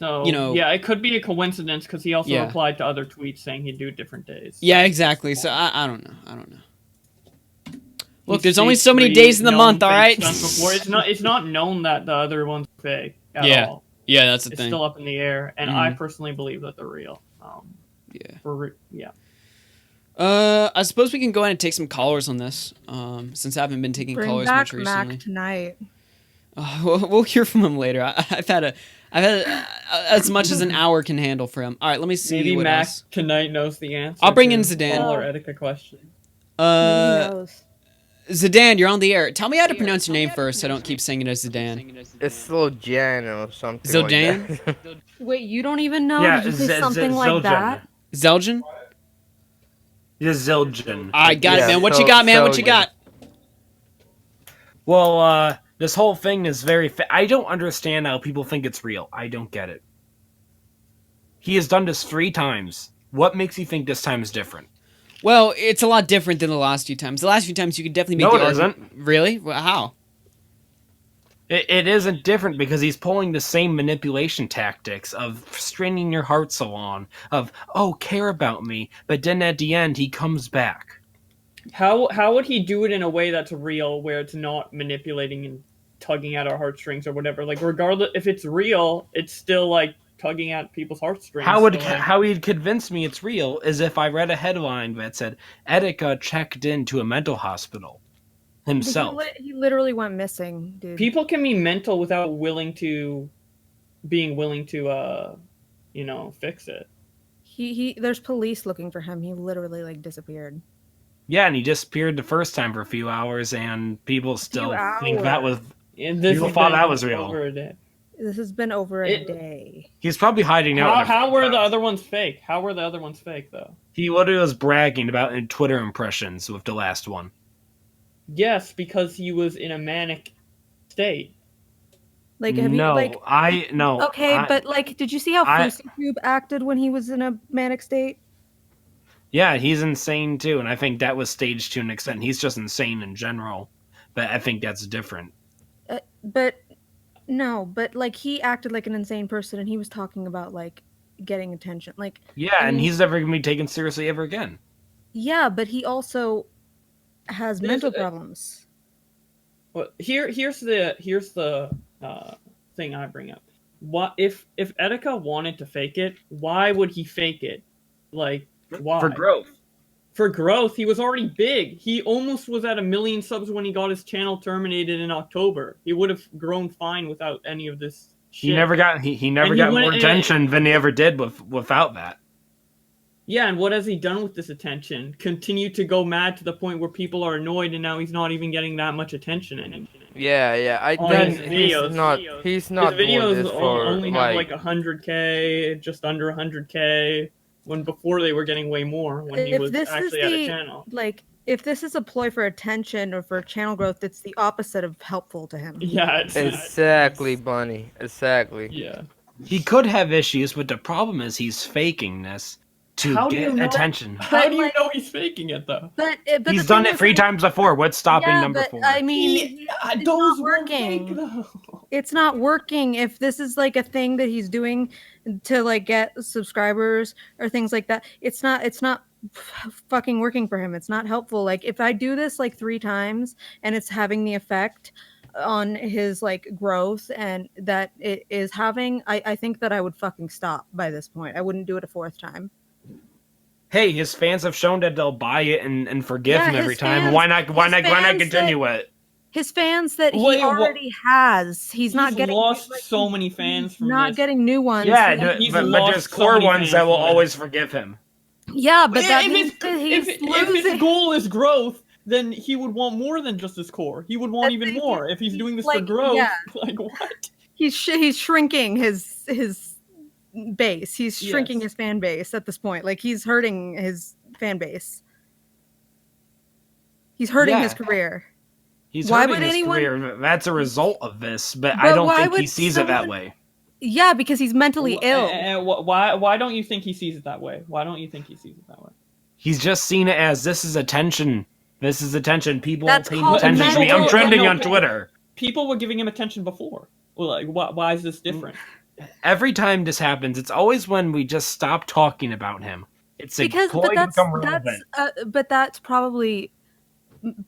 So, you know. yeah, it could be a coincidence because he also Yeah. replied to other tweets saying he'd do it different days. Yeah, exactly. So I don't know. Look, He's there's only staged so many 3 days in the known month, all fake right? stunts before. It's not known that the other one's fake at all. Yeah, that's the It's thing. still up in the air, and Mhm. I personally believe that they're real. Yeah. I suppose we can go ahead and take some callers on this, since I haven't been taking Bring callers back much recently. Mac tonight. We'll hear from him later. I've had as much as an hour can handle for him. All right, let me see Maybe what Mac else. tonight knows the answer. I'll bring in to Zidane. all our Etika questions. Zidane, you're on the air. Tell me how to pronounce your name first, so I don't keep saying it as Zidane. It's Zildjian or something. Zildjian? Like that. Wait, you don't even know? Yeah, Did you say something like that? Zeljan? Yeah, Zildjian. I got it, Yeah, man. What so- you got, man? so What you got? Well, this whole thing is very... I don't understand how people think it's real. I don't get it. He has done this 3 times. What makes you think this time is different? Well, it's a lot different than the last few times. The last few times you could definitely make No, the it argument. isn't. Really? Well, how? It isn't different because he's pulling the same manipulation tactics of straining your heart so on, of, oh, care about me, but then at the end he comes back. How would he do it in a way that's real, where it's not manipulating and tugging at our heartstrings or whatever? Like, regardless, if it's real, it's still like tugging at people's heartstrings. How he'd convince me it's real is if I read a headline that said Etika checked into a mental hospital himself. He literally went missing, dude. People can be mental without being willing to fix it. There's police looking for him. He literally like disappeared. Yeah, and he disappeared the first time for a few hours, and people still think that was... People thought that was real. This has been over a day. He's probably hiding out. How were the other ones fake? How were the other ones fake, though? He literally was bragging about in Twitter impressions with the last one. Yes, because he was in a manic state. Like, have you like? No. Okay, but like, did you see how FusiTube acted when he was in a manic state? Yeah, he's insane too, and I think that was staged to an extent. He's just insane in general, but I think that's different. But like he acted like an insane person, and he was talking about like getting attention, like. Yeah, and he's never gonna be taken seriously ever again. Yeah, but he also has mental problems. Well, here's the thing I bring up. What if Etika wanted to fake it? Why would he fake it? Like, why? For growth. For growth, he was already big. He almost was at 1 million subs when he got his channel terminated in October. He would have grown fine without any of this shit. He never got more attention than he ever did without that. Yeah, and what has he done with this attention? Continued to go mad to the point where people are annoyed, and now he's not even getting that much attention anymore. Yeah, I think he's not. His videos only have like 100K, just under 100K. When before they were getting way more when he was actually at a channel. Like, if this is a ploy for attention or for channel growth, it's the opposite of helpful to him. Yeah, exactly, Bunny. Exactly. Yeah. He could have issues, but the problem is he's faking this to get attention. How do you know he's faking it though? But he's done it 3 times before. What's stopping number 4? I mean, it's not working. It's not working. If this is like a thing that he's doing to like get subscribers or things like that, it's not fucking working for him. It's not helpful. Like, if I do this like 3 times and it's having the effect on his like growth and that it is having, I think that I would fucking stop by this point. I wouldn't do it a 4th time. Hey, his fans have shown that they'll buy it and forgive him every time. Why not continue it? His fans that he already has. He's not getting lost so many fans from not this. Getting new ones. Yeah, but there's core ones that will always forgive him. Yeah, but that means that he's losing. If his goal is growth, then he would want more than just his core. He would want even more. If he's doing this for growth, like what? He's shrinking his base. He's shrinking his fan base at this point. Like, he's hurting his fan base. He's hurting his career. He's hurting his career. That's a result of this, but I don't think he sees it that way. Yeah, because he's mentally ill. Why don't you think he sees it that way? Why don't you think he sees it that way? He's just seen it as, this is attention. This is attention. People are paying attention to me. I'm trending on Twitter. People were giving him attention before. Well, like, why is this different? every time this happens, it's always when we just stop talking about him. It's because but that's probably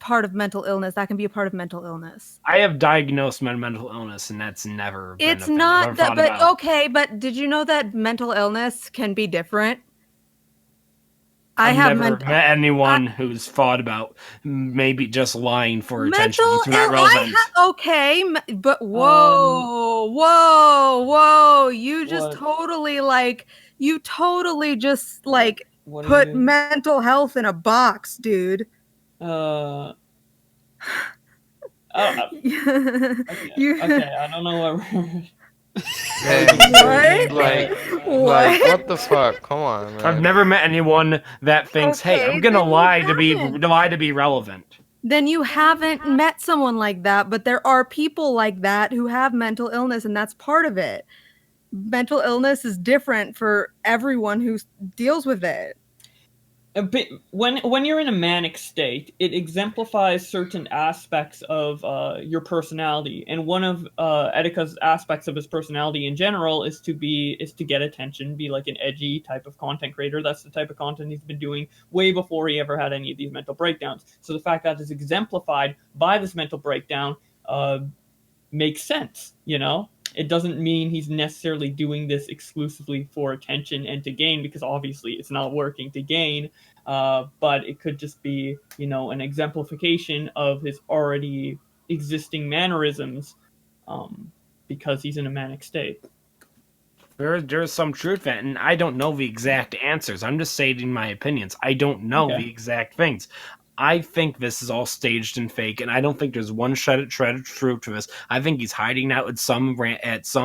part of mental illness. That can be a part of mental illness. I have diagnosed mental illness, and that's never been It's a thing not I've that, thought but about. okay. But did you know that mental illness can be different? I've never met anyone who's thought about maybe just lying for attention. It's not relevant. Okay, but whoa! You just totally just like put mental health in a box, dude. Okay, I don't know what. Like, what the fuck? Come on, man. I've never met anyone that thinks, "Hey, I'm gonna lie to be relevant." Then you haven't met someone like that, but there are people like that who have mental illness, and that's part of it. Mental illness is different for everyone who deals with it. But when you're in a manic state, it exemplifies certain aspects of your personality, and one of Etika's aspects of his personality in general is to get attention, be like an edgy type of content creator. That's the type of content he's been doing way before he ever had any of these mental breakdowns. So the fact that it's exemplified by this mental breakdown makes sense, you know? It doesn't mean he's necessarily doing this exclusively for attention and to gain, because obviously it's not working to gain, but it could just be, you know, an exemplification of his already existing mannerisms, because he's in a manic state. There's some truth in it, and I don't know the exact answers. I'm just stating my opinions. I don't know the exact things. I think this is all staged and fake, and I don't think there's one shred of truth to this. I think he's hiding out at some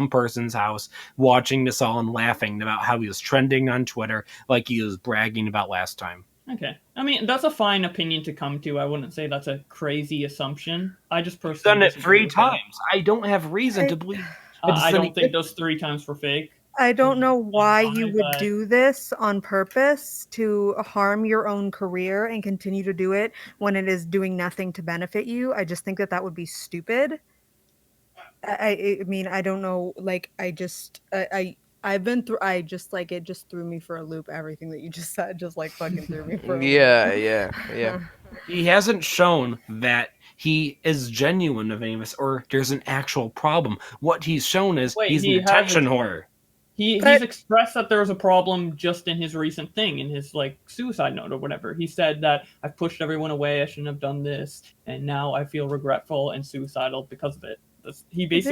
person's house, watching this all and laughing about how he was trending on Twitter like he was bragging about last time. Okay. I mean, that's a fine opinion to come to. I wouldn't say that's a crazy assumption. I just personally... He's done it 3 times. I don't have reason to believe... I don't think those 3 times were fake. I don't know why you would do this on purpose to harm your own career and continue to do it when it is doing nothing to benefit you. I just think that would be stupid. I mean, I don't know. Like, I've been through. It just threw me for a loop. Everything that you just said just like fucking threw me for a loop. Yeah. He hasn't shown that he is genuine of any of this, or there's an actual problem. What he's shown is he's an attention whore. He's expressed that there was a problem just in his recent thing, in his like suicide note or whatever. He said that I've pushed everyone away, I shouldn't have done this, and now I feel regretful and suicidal because of it. He did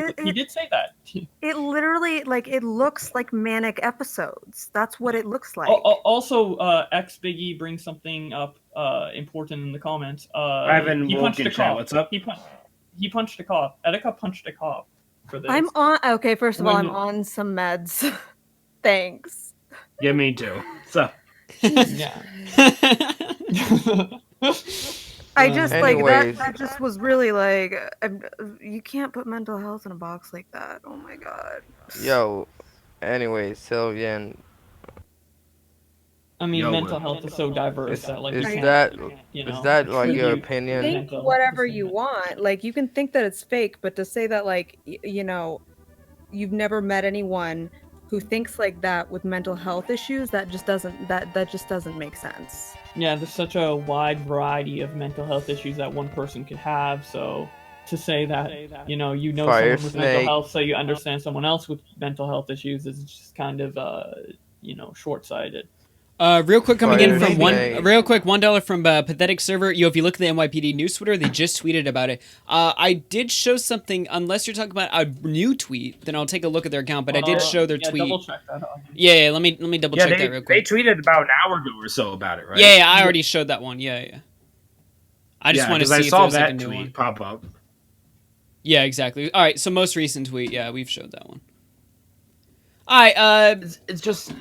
say that. It literally, like, it looks like manic episodes. That's what it looks like. Also, X Biggie brings something up important in the comments. He punched a cop. What's up? He punched a cop. Etika punched a cop. For this. First of all, I'm on some meds. Thanks. Yeah, me too. So. Yeah. I just that just was really like, you can't put mental health in a box like that. Oh my god. Yo, anyway, Sylvian. I mean, mental health is so diverse that like is that like your opinion? Think whatever you want. Like, you can think that it's fake, but to say that, like, you know, you've never met anyone who thinks like that with mental health issues, that just doesn't make sense. Yeah, there's such a wide variety of mental health issues that one person could have. So to say that you know someone with mental health, so you understand someone else with mental health issues, is just kind of short-sighted. Real quick, coming in from $1 from Pathetic Server. If you look at the NYPD news Twitter, they just tweeted about it. I did show something, unless you're talking about a new tweet, then I'll take a look at their account, but I did show their tweet. Double check that. Yeah, let me double check that real quick. They tweeted about an hour ago or so about it, right? Yeah, I already showed that one. Yeah. I just want to see if there's like a new one. Pop up. Yeah, exactly. All right, so most recent tweet, yeah, we've showed that one. All right, it's just...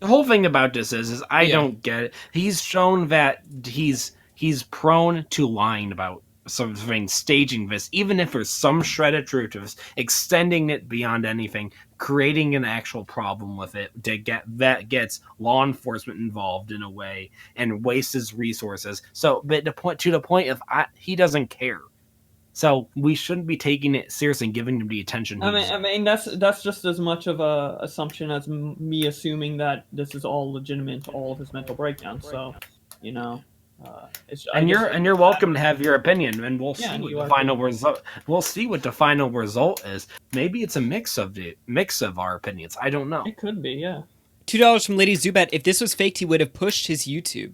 The whole thing about this is I don't get it. He's shown that he's prone to lying about something, staging this, even if there's some shred of truth to this, extending it beyond anything, creating an actual problem with it that gets law enforcement involved in a way and wastes his resources. So, but to the point of he doesn't care. So we shouldn't be taking it seriously and giving him the attention. I mean that's just as much of a assumption as me assuming that this is all legitimate, all of his mental breakdowns. So, you know, you're welcome to have your opinion, and we'll see what the final result. We'll see what the final result is. Maybe it's a mix of our opinions. I don't know. It could be, yeah. $2 from Lady Zubat. If this was faked, he would have pushed his YouTube.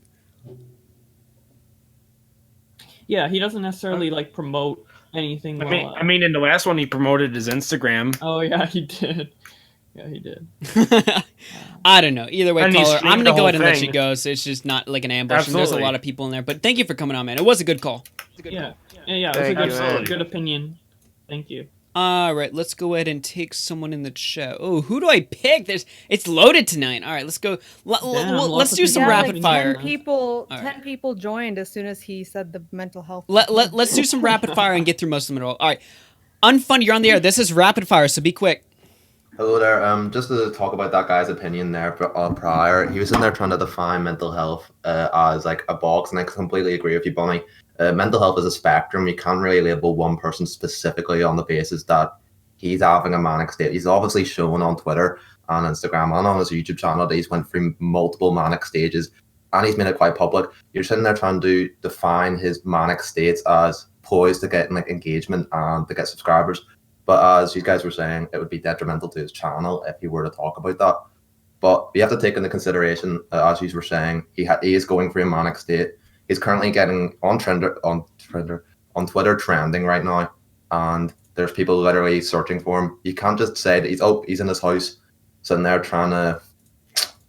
Yeah, he doesn't necessarily like promote anything. I mean, in the last one, he promoted his Instagram. Oh yeah, he did. Yeah, he did. I don't know. Either way, caller, I'm gonna go ahead and let you thing. go, so it's just not like an ambush. And Absolutely. there's a lot of people in there, but thank you for coming on, man. It was a good call. Yeah, it was a good opinion. Thank you. All right, let's go ahead and take someone in the chat. Oh, who do I pick? It's loaded tonight. All right, let's go. Let's do some rapid fire. 10 people joined as soon as he said the mental health. Let's do some rapid fire and get through most of them. All right, Unfunny, you're on the air. This is rapid fire, so be quick. Hello there. Just to talk about that guy's opinion there prior, he was in there trying to define mental health as like a box, and I completely agree with you, Bonnie. Mental health is a spectrum. You can't really label one person specifically on the basis that he's having a manic state. He's obviously shown on Twitter and Instagram and on his YouTube channel that he's went through multiple manic stages, and he's made it quite public. You're sitting there trying to define his manic states as poised to get like engagement and to get subscribers. But as you guys were saying, it would be detrimental to his channel if he were to talk about that. But you have to take into consideration, as you were saying, he is going through a manic state. He's currently getting on Twitter trending right now, and there's people literally searching for him. You can't just say that he's in his house, sitting there trying to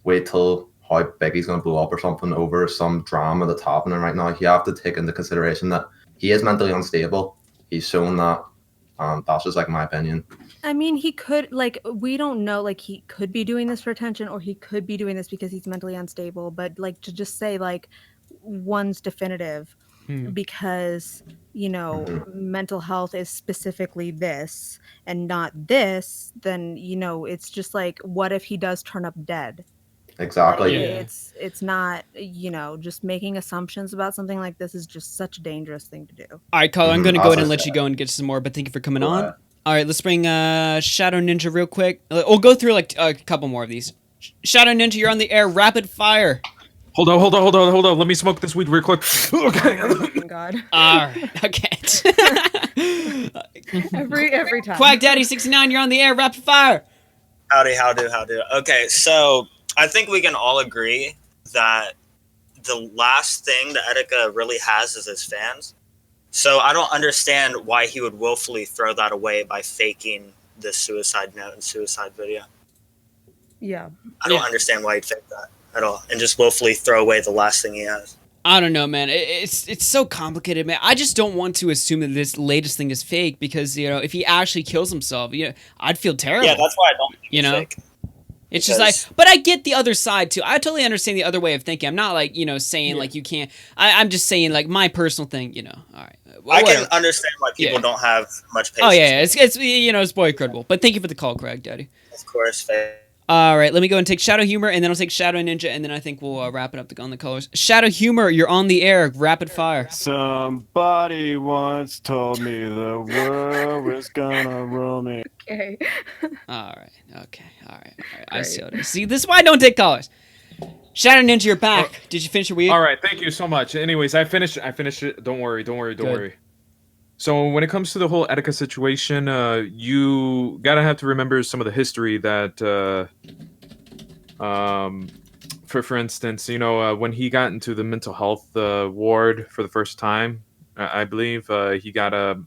wait till how big he's going to blow up or something over some drama that's happening right now. You have to take into consideration that he is mentally unstable. He's shown that. That's just like my opinion. I mean, he could, like, we don't know, like, he could be doing this for attention or he could be doing this because he's mentally unstable. But, like, to just say, like, one's definitive because, you know, mental health is specifically this and not this, then, you know, it's just like, what if he does turn up dead? Exactly. Like, it's not, you know, just making assumptions about something like this is just such a dangerous thing to do. All right, caller, I'm going to go ahead and let you go and get some more, but thank you for coming on. All right, let's bring Shadow Ninja real quick. We'll go through like a couple more of these. Shadow Ninja, you're on the air. Rapid fire. Hold on. Let me smoke this weed real quick. Okay. Oh my god. All right. Okay. every time. Quack Daddy 69, you're on the air. Rapid fire. Howdy. Okay, so I think we can all agree that the last thing that Etika really has is his fans. So I don't understand why he would willfully throw that away by faking this suicide note and suicide video. Yeah. I don't understand why he'd fake that at all and just willfully throw away the last thing he has. I don't know, man. It's so complicated, man. I just don't want to assume that this latest thing is fake because, you know, if he actually kills himself, you know, I'd feel terrible. Yeah, that's why I don't think you know? Fake. It's just like, but I get the other side too. I totally understand the other way of thinking. I'm not like, you know, saying like you can't. I'm just saying like my personal thing, you know. All right. I can understand why people don't have much patience. Oh yeah, it's you know, it's boy credible. But thank you for the call, Craig Daddy. Of course, fair. All right, let me go and take Shadow Humor, and then I'll take Shadow Ninja, and then I think we'll wrap it up on the colors. Shadow Humor, you're on the air. Rapid fire. Somebody once told me the world was gonna roll me. Okay. All right. I see what it is. See, this is why I don't take callers. Shadow Ninja, you're back. Did you finish your weed? All right, thank you so much. Anyways, I finished it. Don't worry. So when it comes to the whole Etika situation, you gotta have to remember some of the history that, for instance, you know, when he got into the mental health ward for the first time, I believe he got a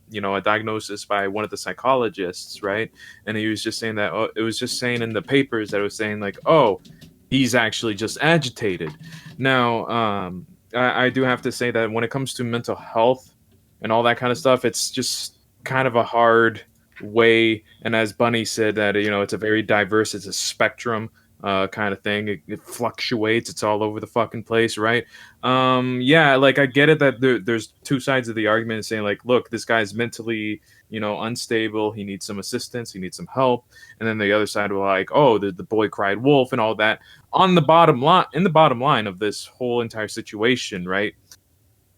diagnosis by one of the psychologists, right? And he was just saying that it was just saying in the papers that it was saying like, oh, he's actually just agitated. Now, I do have to say that when it comes to mental health and all that kind of stuff, it's just kind of a hard way. And as Bunny said, that, you know, it's a very diverse, it's a spectrum kind of thing. It fluctuates. It's all over the fucking place, right? Yeah, like I get it that there's two sides of the argument saying like, look, this guy's mentally, you know, unstable. He needs some assistance. He needs some help. And then the other side were like, oh, the boy cried wolf and all that. In the bottom line of this whole entire situation, right?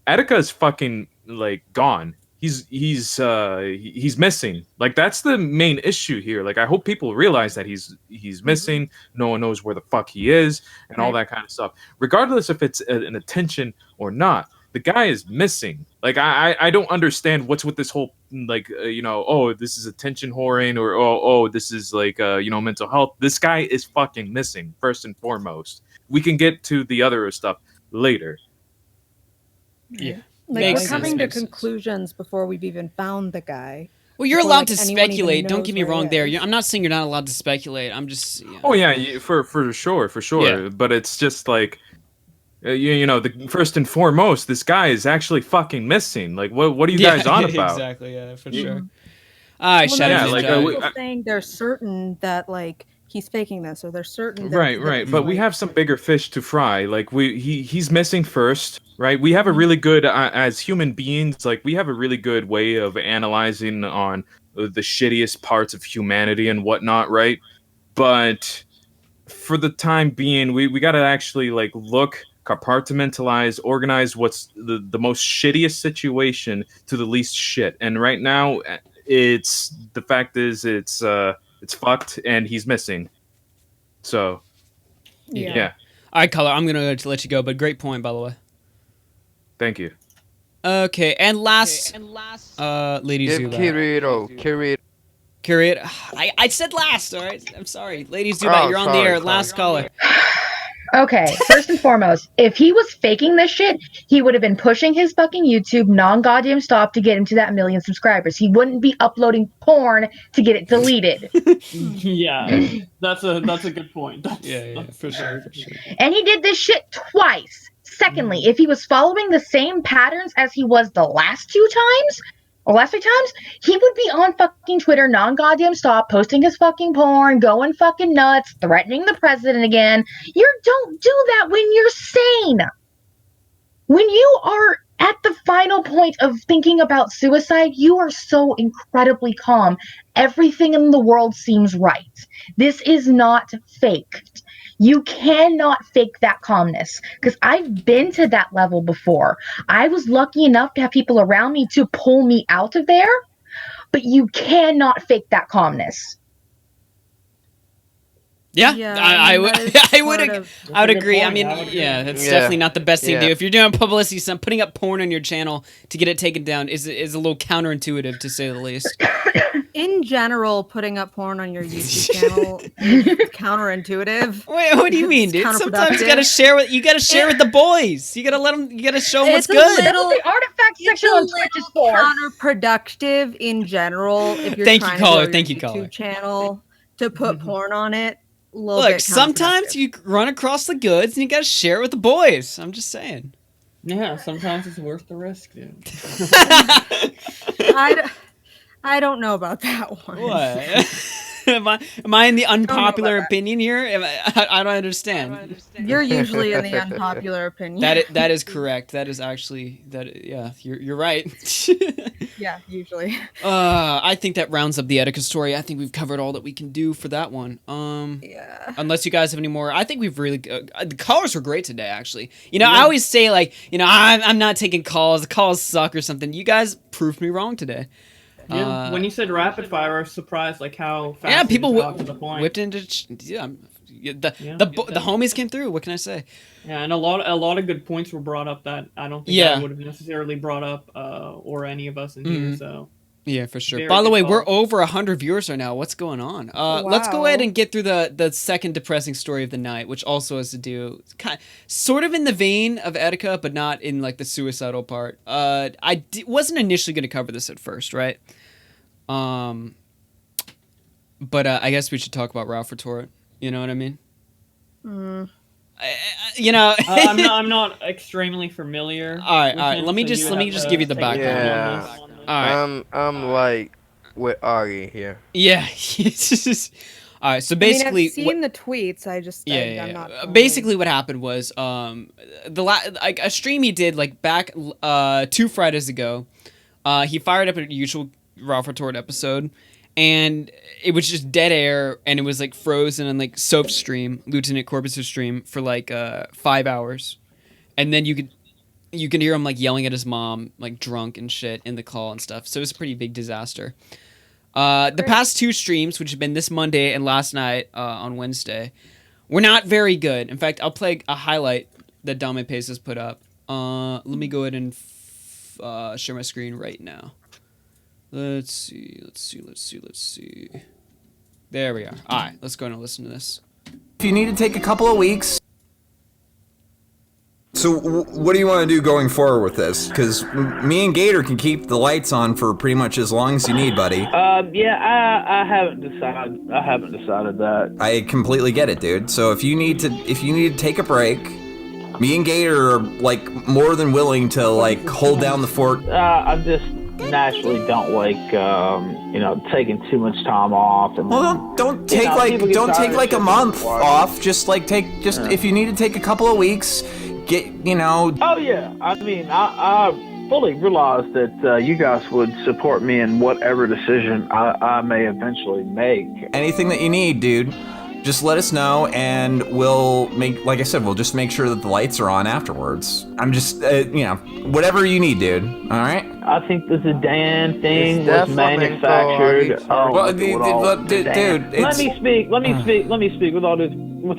Etika is fucking like gone. he's missing. Like that's the main issue here. Like I hope people realize that he's missing. No one knows where the fuck he is and all that kind of stuff. Regardless if it's an attention or not, the guy is missing. Like I don't understand what's with this whole like oh, this is attention whoring, or oh this is like mental health. This guy is fucking missing first and foremost. We can get to the other stuff later. Yeah. Like we're coming to conclusions before we've even found the guy. Well, you're before, allowed like, to anyone even speculate. Don't knows get me where he wrong there. is. I'm not saying you're not allowed to speculate. I'm just... Oh yeah, for sure. Yeah. But it's just like, the first and foremost, this guy is actually fucking missing. Like, what are you guys on about? Exactly, yeah, for Yeah. sure. All right, Well, Shadow there's Ninja. people saying they're certain that like he's faking this, or they're certain that Right. But we have some bigger fish to fry. Like he's missing first, right? We have a really good as human beings. Like we have a really good way of analyzing on the shittiest parts of humanity and whatnot, right? But for the time being, we got to actually like look, compartmentalize, organize what's the most shittiest situation to the least shit. And right now, it's the fact is it's fucked and he's missing. So yeah. All right, Color, I'm gonna let you go, but great point, by the way. Thank you. Okay, and last, Lady Zubat. Kirito. I said last, all right? I'm sorry. Lady Zubat, you're on the air. Last caller. Okay, first and foremost, if he was faking this shit, he would have been pushing his fucking YouTube non-goddamn stop to get him to that 1 million subscribers. He wouldn't be uploading porn to get it deleted. Yeah, that's a good point. Yeah, for sure. And he did this shit twice. Secondly, if he was following the same patterns as he was the last 3 times, he would be on fucking Twitter non-goddamn stop, posting his fucking porn, going fucking nuts, threatening the president again. You don't do that when you're sane. When you are at the final point of thinking about suicide, you are so incredibly calm. Everything in the world seems right. This is not fake. You cannot fake that calmness, because I've been to that level before. I was lucky enough to have people around me to pull me out of there, but you cannot fake that calmness. Yeah, I would agree. I mean, Yeah. that's Yeah. definitely not the best thing to Yeah. do. If you're doing publicity, putting up porn on your channel to get it taken down is a little counterintuitive, to say the least. In general, putting up porn on your YouTube channel is counterintuitive. Wait, what do you mean, dude? Sometimes you gotta share with the boys. You gotta let them. You gotta show them what's good. The artifact section on Twitch is for. Counterproductive in general. If you're Thank you, trying caller. to Thank grow you, your caller. YouTube channel to put porn on it. Look, sometimes you run across the goods and you gotta share it with the boys. I'm just saying. Yeah, sometimes it's worth the risk, dude. I don't know about that one. What? Am I in the unpopular opinion here? I don't understand. You're usually in the unpopular opinion. That is correct. That is actually yeah. You're right. Yeah, usually. I think that rounds up the Etika story. I think we've covered all that we can do for that one. Yeah. Unless you guys have any more, I think we've really the callers were great today. Actually, I always say like, I'm not taking calls. The calls suck or something. You guys proved me wrong today. Yeah, when you said rapid fire, I was surprised like how fast. Yeah, people got to the point. whipped into. The homies came through. What can I say? Yeah, and a lot of good points were brought up that I don't think I would have necessarily brought up, or any of us in here. So yeah, for sure. Very By the good way, call. we're over 100 viewers right now. What's going on? Let's go ahead and get through the second depressing story of the night, which also has to do sort of in the vein of Etika, but not in like the suicidal part. I wasn't initially going to cover this at first, right? But I guess we should talk about Ralph Retort. You know what I mean? Mm. I'm not extremely familiar. All right. Let me just give you the background. Yeah. All right. I'm like with Augie here. Yeah. All right. So basically, I've seen the tweets. I'm not. Basically, what happened was a stream he did like back 2 Fridays ago. He fired up a usual Ralph Retort episode, and it was just dead air, and it was like frozen on like Soap's stream, Lieutenant Corpus's stream, for like 5 hours, and then you could You can hear him like yelling at his mom, like drunk and shit in the call and stuff. So it was a pretty big disaster. The past 2 streams, which have been this Monday and last night on Wednesday, were not very good. In fact, I'll play a highlight that Dame Pace has put up. Let me go ahead and share my screen right now. Let's see. There we are. All right, let's go and listen to this. If you need to take a couple of weeks. So what do you want to do going forward with this? Because me and Gator can keep the lights on for pretty much as long as you need, buddy. Yeah, I haven't decided that. I completely get it, dude. So if you need to take a break, me and Gator are like more than willing to like hold down the fort. I just naturally don't like taking too much time off. And well, don't take like a month off. Just if you need to take a couple of weeks. Oh yeah, I mean, I fully realize that you guys would support me in whatever decision I may eventually make. Anything that you need, dude, just let us know, and we'll like I said, we'll just make sure that the lights are on afterwards. I'm just, whatever you need, dude. All right. I think the Zidane thing was manufactured. Dude, let me speak with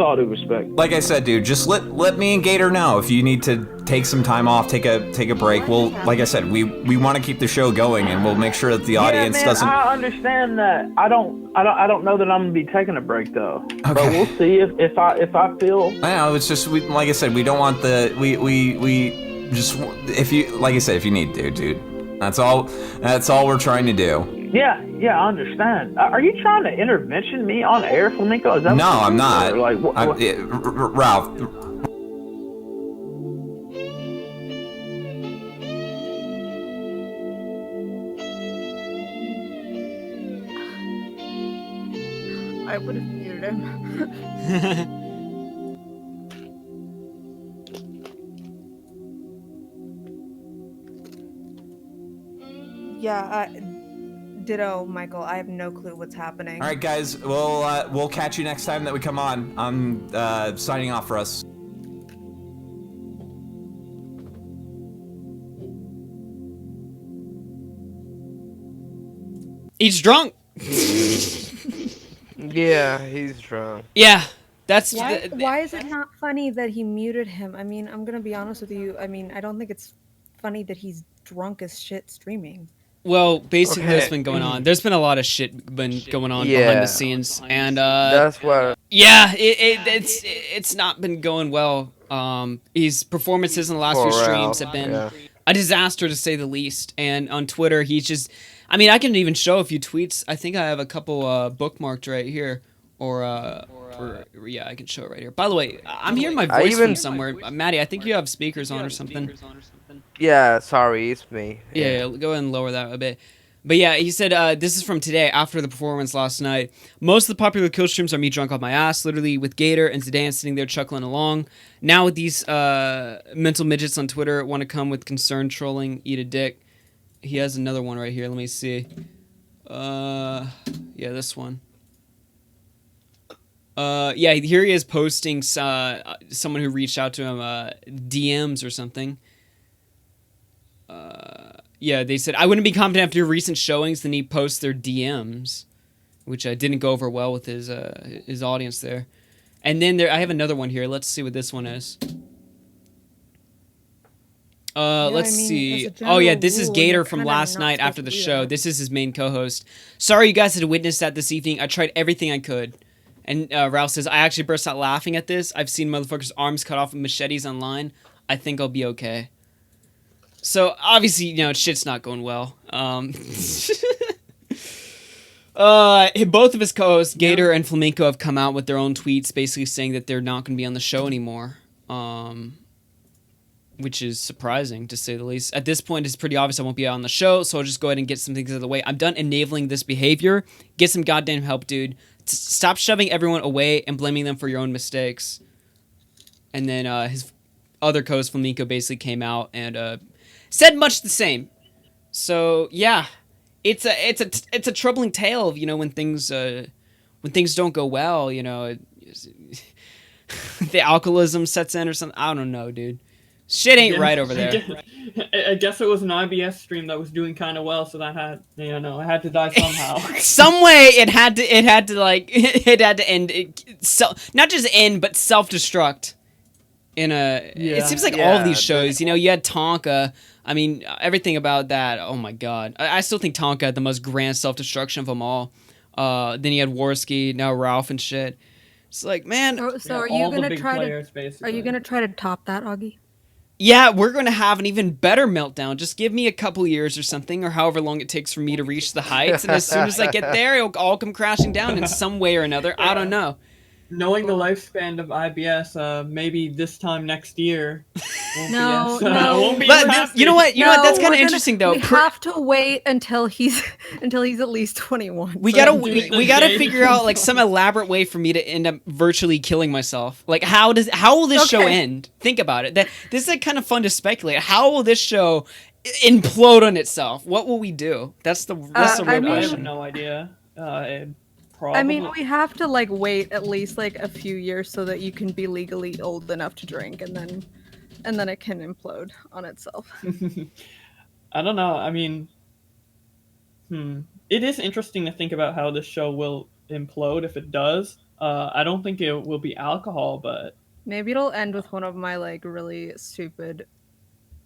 all due respect. Like I said, dude, just let me and Gator know if you need to take some time off, take a break. Well, like I said, we want to keep the show going, and we'll make sure that the audience doesn't. I understand that. I don't know that I'm gonna be taking a break though. Okay. But we'll see if I feel. I know it's just like I said, we don't want we just if you like I said if you need to, dude. That's all we're trying to do. Yeah, I understand. Are you trying to intervention me on air, Flamenco? Is that no, I'm not. Like, Ralph. I would have muted him. Yeah, ditto, Michael. I have no clue what's happening. All right, guys. We'll catch you next time that we come on. I'm signing off for us. He's drunk. Yeah, he's drunk. Yeah, that's why is it not funny that he muted him? I mean, I'm gonna be honest with you. I mean, I don't think it's funny that he's drunk as shit streaming. Well, basically, what's been going on? There's been a lot of shit been going on behind the scenes, and that's what. Yeah, it's not been going well. His performances in the last few streams have been a disaster to say the least. And on Twitter, he's just. I mean, I can even show a few tweets. I think I have a couple bookmarked right here, yeah, I can show it right here. By the way, I'm hearing my voice from somewhere. Maddie, I think you have speakers on or something. Yeah, sorry, it's me. Yeah, go ahead and lower that a bit. But yeah, he said, this is from today, after the performance last night. Most of the popular kill streams are me drunk off my ass, literally with Gator and Zidane sitting there chuckling along. Now with these mental midgets on Twitter want to come with concern trolling, eat a dick. He has another one right here, let me see. Yeah, this one. Yeah, here he is posting someone who reached out to him, DMs or something. Yeah, they said, I wouldn't be confident after your recent showings, then he posts their DMs, which didn't go over well with his audience there. And then I have another one here. Let's see what this one is. Let's see. Oh yeah, this is Gator from last night after the show. This is his main co-host. Sorry you guys had to witness that this evening. I tried everything I could. And Ralph says, I actually burst out laughing at this. I've seen motherfuckers' arms cut off with machetes online. I think I'll be okay. So, obviously, shit's not going well. Both of his co-hosts, Gator and Flamenco, have come out with their own tweets basically saying that they're not going to be on the show anymore. Which is surprising, to say the least. At this point, it's pretty obvious I won't be on the show, so I'll just go ahead and get some things out of the way. I'm done enabling this behavior. Get some goddamn help, dude. Stop shoving everyone away and blaming them for your own mistakes. And then his other co-host, Flamenco, basically came out and said much the same. So yeah, it's a troubling tale of when things don't go well. The alcoholism sets in or something. I don't know, dude. Shit ain't right over there. I guess it was an IBS stream that was doing kind of well, so that had, I had to die somehow. Some way it had to end. Not just end, but self-destruct. It seems like all of these shows, you had Tonka. I mean, everything about that. Oh my god, I still think Tonka had the most grand self-destruction of them all. Then you had Warski, now Ralph and shit. It's like, man. So are you gonna try to? Are you gonna try to top that, Augie? Yeah, we're going to have an even better meltdown. Just give me a couple years or something, or however long it takes for me to reach the heights. And as soon as I get there, it'll all come crashing down in some way or another. I don't know. Knowing the lifespan of IBS, maybe this time next year. No. But you know what? That's kind of interesting, though. We have to wait until he's at least 21. We gotta figure out like some elaborate way for me to end up virtually killing myself. Like how will this show end? Think about it. This is like kind of fun to speculate. How will this show implode on itself? What will we do? That's the real question. I have no idea. Probably. I mean, we have to like wait at least like a few years so that you can be legally old enough to drink, and then it can implode on itself. I don't know. I mean, it is interesting to think about how this show will implode if it does. I don't think it will be alcohol, but maybe it'll end with one of my like really stupid,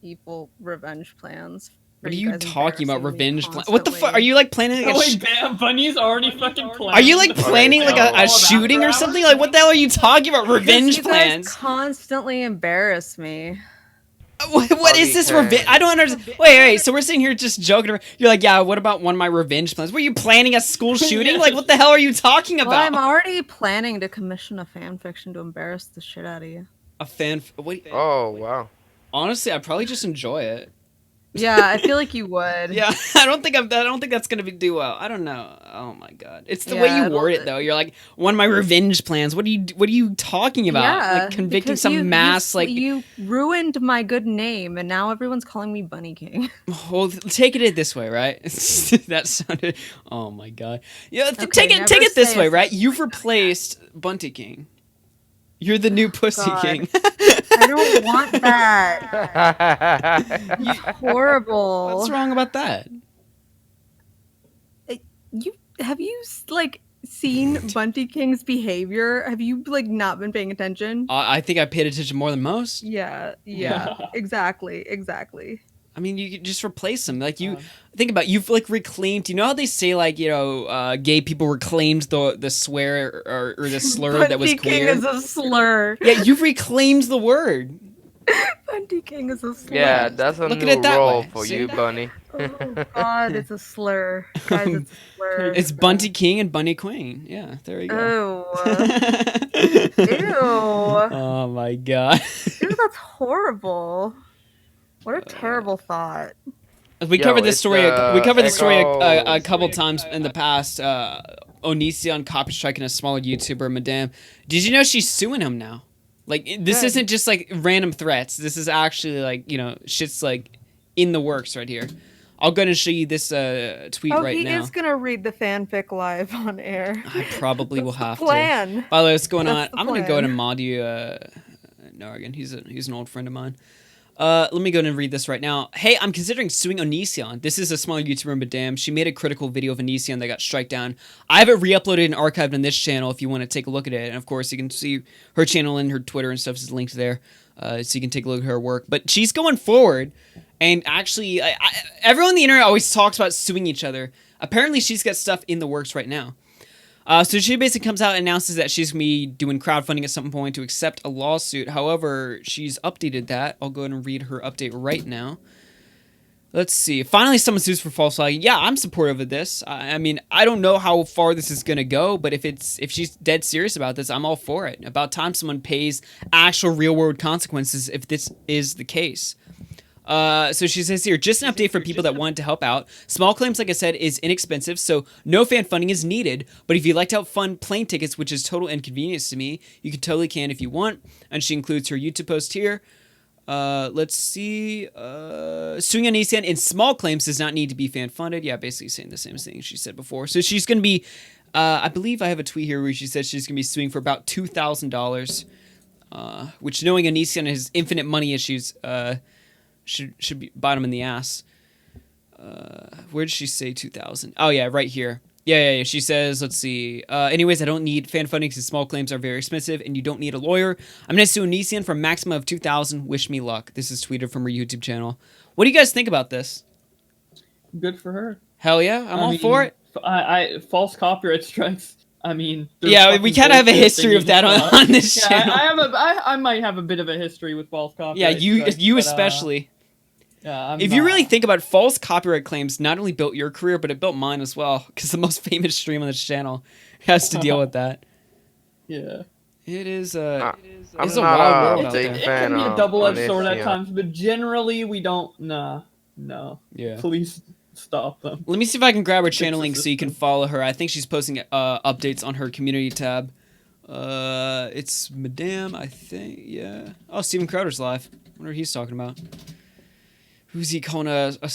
evil revenge plans. What are you talking about? Revenge plan? What the fuck? Are you like planning? Damn, Bunny's already fucking planning. Are you like planning like a shooting or something? Like what the hell are you talking about? Revenge plans? You guys constantly embarrass me. What is this revenge? I don't understand. Wait. So we're sitting here just joking around. You're like, yeah. What about one of my revenge plans? Were you planning a school shooting? Like what the hell are you talking about? Well, I'm already planning to commission a fan fiction to embarrass the shit out of you. A fan? Wait. Oh wow. Honestly, I'd probably just enjoy it. Yeah, I feel like you would. Yeah, I don't think that's gonna do well. I don't know. Oh my god, it's the way you word it though. You're like one of my revenge plans. What are you talking about? Yeah, like convicting some mass like you ruined my good name, and now everyone's calling me Bunny King. Well, take it this way, right? That sounded. Oh my god. Yeah, take it this way, right? You've replaced Bunty King. You're the new Pussy King. I don't want that. It's horrible. What's wrong about that? Have you like seen Bunty King's behavior? Have you like not been paying attention? I think I paid attention more than most. Yeah, exactly. I mean, you could just replace them. Like think about you've like reclaimed. You know how they say like gay people reclaimed the swear or the slur that was queer. Bunty King is a slur. Yeah, you've reclaimed the word. Bunty King is a slur. Yeah, that's a new role for you, Bunny. Oh God, it's a slur. Guys, it's a slur. It's Bunty King and Bunny Queen. Yeah, there you go. Ew. Oh my god. Ew, that's horrible. What a terrible thought. We covered this story. We covered this story a couple times in the past. Onision copy striking a smaller YouTuber, Madame. Did you know she's suing him now? Like this isn't just like random threats. This is actually like shit's like in the works right here. I'll go and show you this tweet right now. He is gonna read the fanfic live on air. I probably will have plan. to. By the way, what's going on? I'm gonna go ahead and mod you. Again, he's an old friend of mine. Let me go and read this right now. Hey, I'm considering suing Onision. This is a smaller YouTuber, Madame. She made a critical video of Onision that got strike down. I have it re-uploaded and archived on this channel if you want to take a look at it. And of course, you can see her channel and her Twitter and stuff is linked there, so you can take a look at her work. But she's going forward, and actually, everyone on the internet always talks about suing each other. Apparently, she's got stuff in the works right now. So she basically comes out and announces that she's going to be doing crowdfunding at some point to accept a lawsuit. However, she's updated that. I'll go ahead and read her update right now. Let's see. Finally, someone sues for false flagging. Yeah, I'm supportive of this. I mean, I don't know how far this is going to go, but if she's dead serious about this, I'm all for it. About time someone pays actual real-world consequences if this is the case. So she says here, just an update for people that wanted to help out. Small claims, like I said, is inexpensive, so no fan funding is needed. But if you'd like to help fund plane tickets, which is total inconvenience to me, you totally can if you want. And she includes her YouTube post here. Let's see. Suing Onision in small claims does not need to be fan funded. Yeah, basically saying the same thing she said before. So she's going to be, I believe I have a tweet here where she says she's going to be suing for about $2,000. which knowing Onision and his infinite money issues should be bite him in the ass. Where did she say 2,000? Oh yeah, right here. Yeah. She says, let's see. Anyways, I don't need fan funding because small claims are very expensive and you don't need a lawyer. I'm going to sue Onision for a maximum of 2,000. Wish me luck. This is tweeted from her YouTube channel. What do you guys think about this? Good for her. Hell yeah, I'm all for it. I false copyright strikes. I mean, yeah, we kind of have a history of that on this channel. I might have a bit of a history with false copyright. Yeah, you especially. Yeah, if you really think about it, false copyright claims not only built your career, but it built mine as well. Because the most famous stream on this channel has to deal with that. Yeah. It is. I'm it's a not wild a world big out there. fan It can be a of double-edged sword at Onision. times, but generally we don't. No. Yeah. Please stop them. Let me see if I can grab her channel link so you can follow her. I think she's posting updates on her community tab. It's Madame, I think. Yeah. Oh, Steven Crowder's live. I wonder what he's talking about. Who's he calling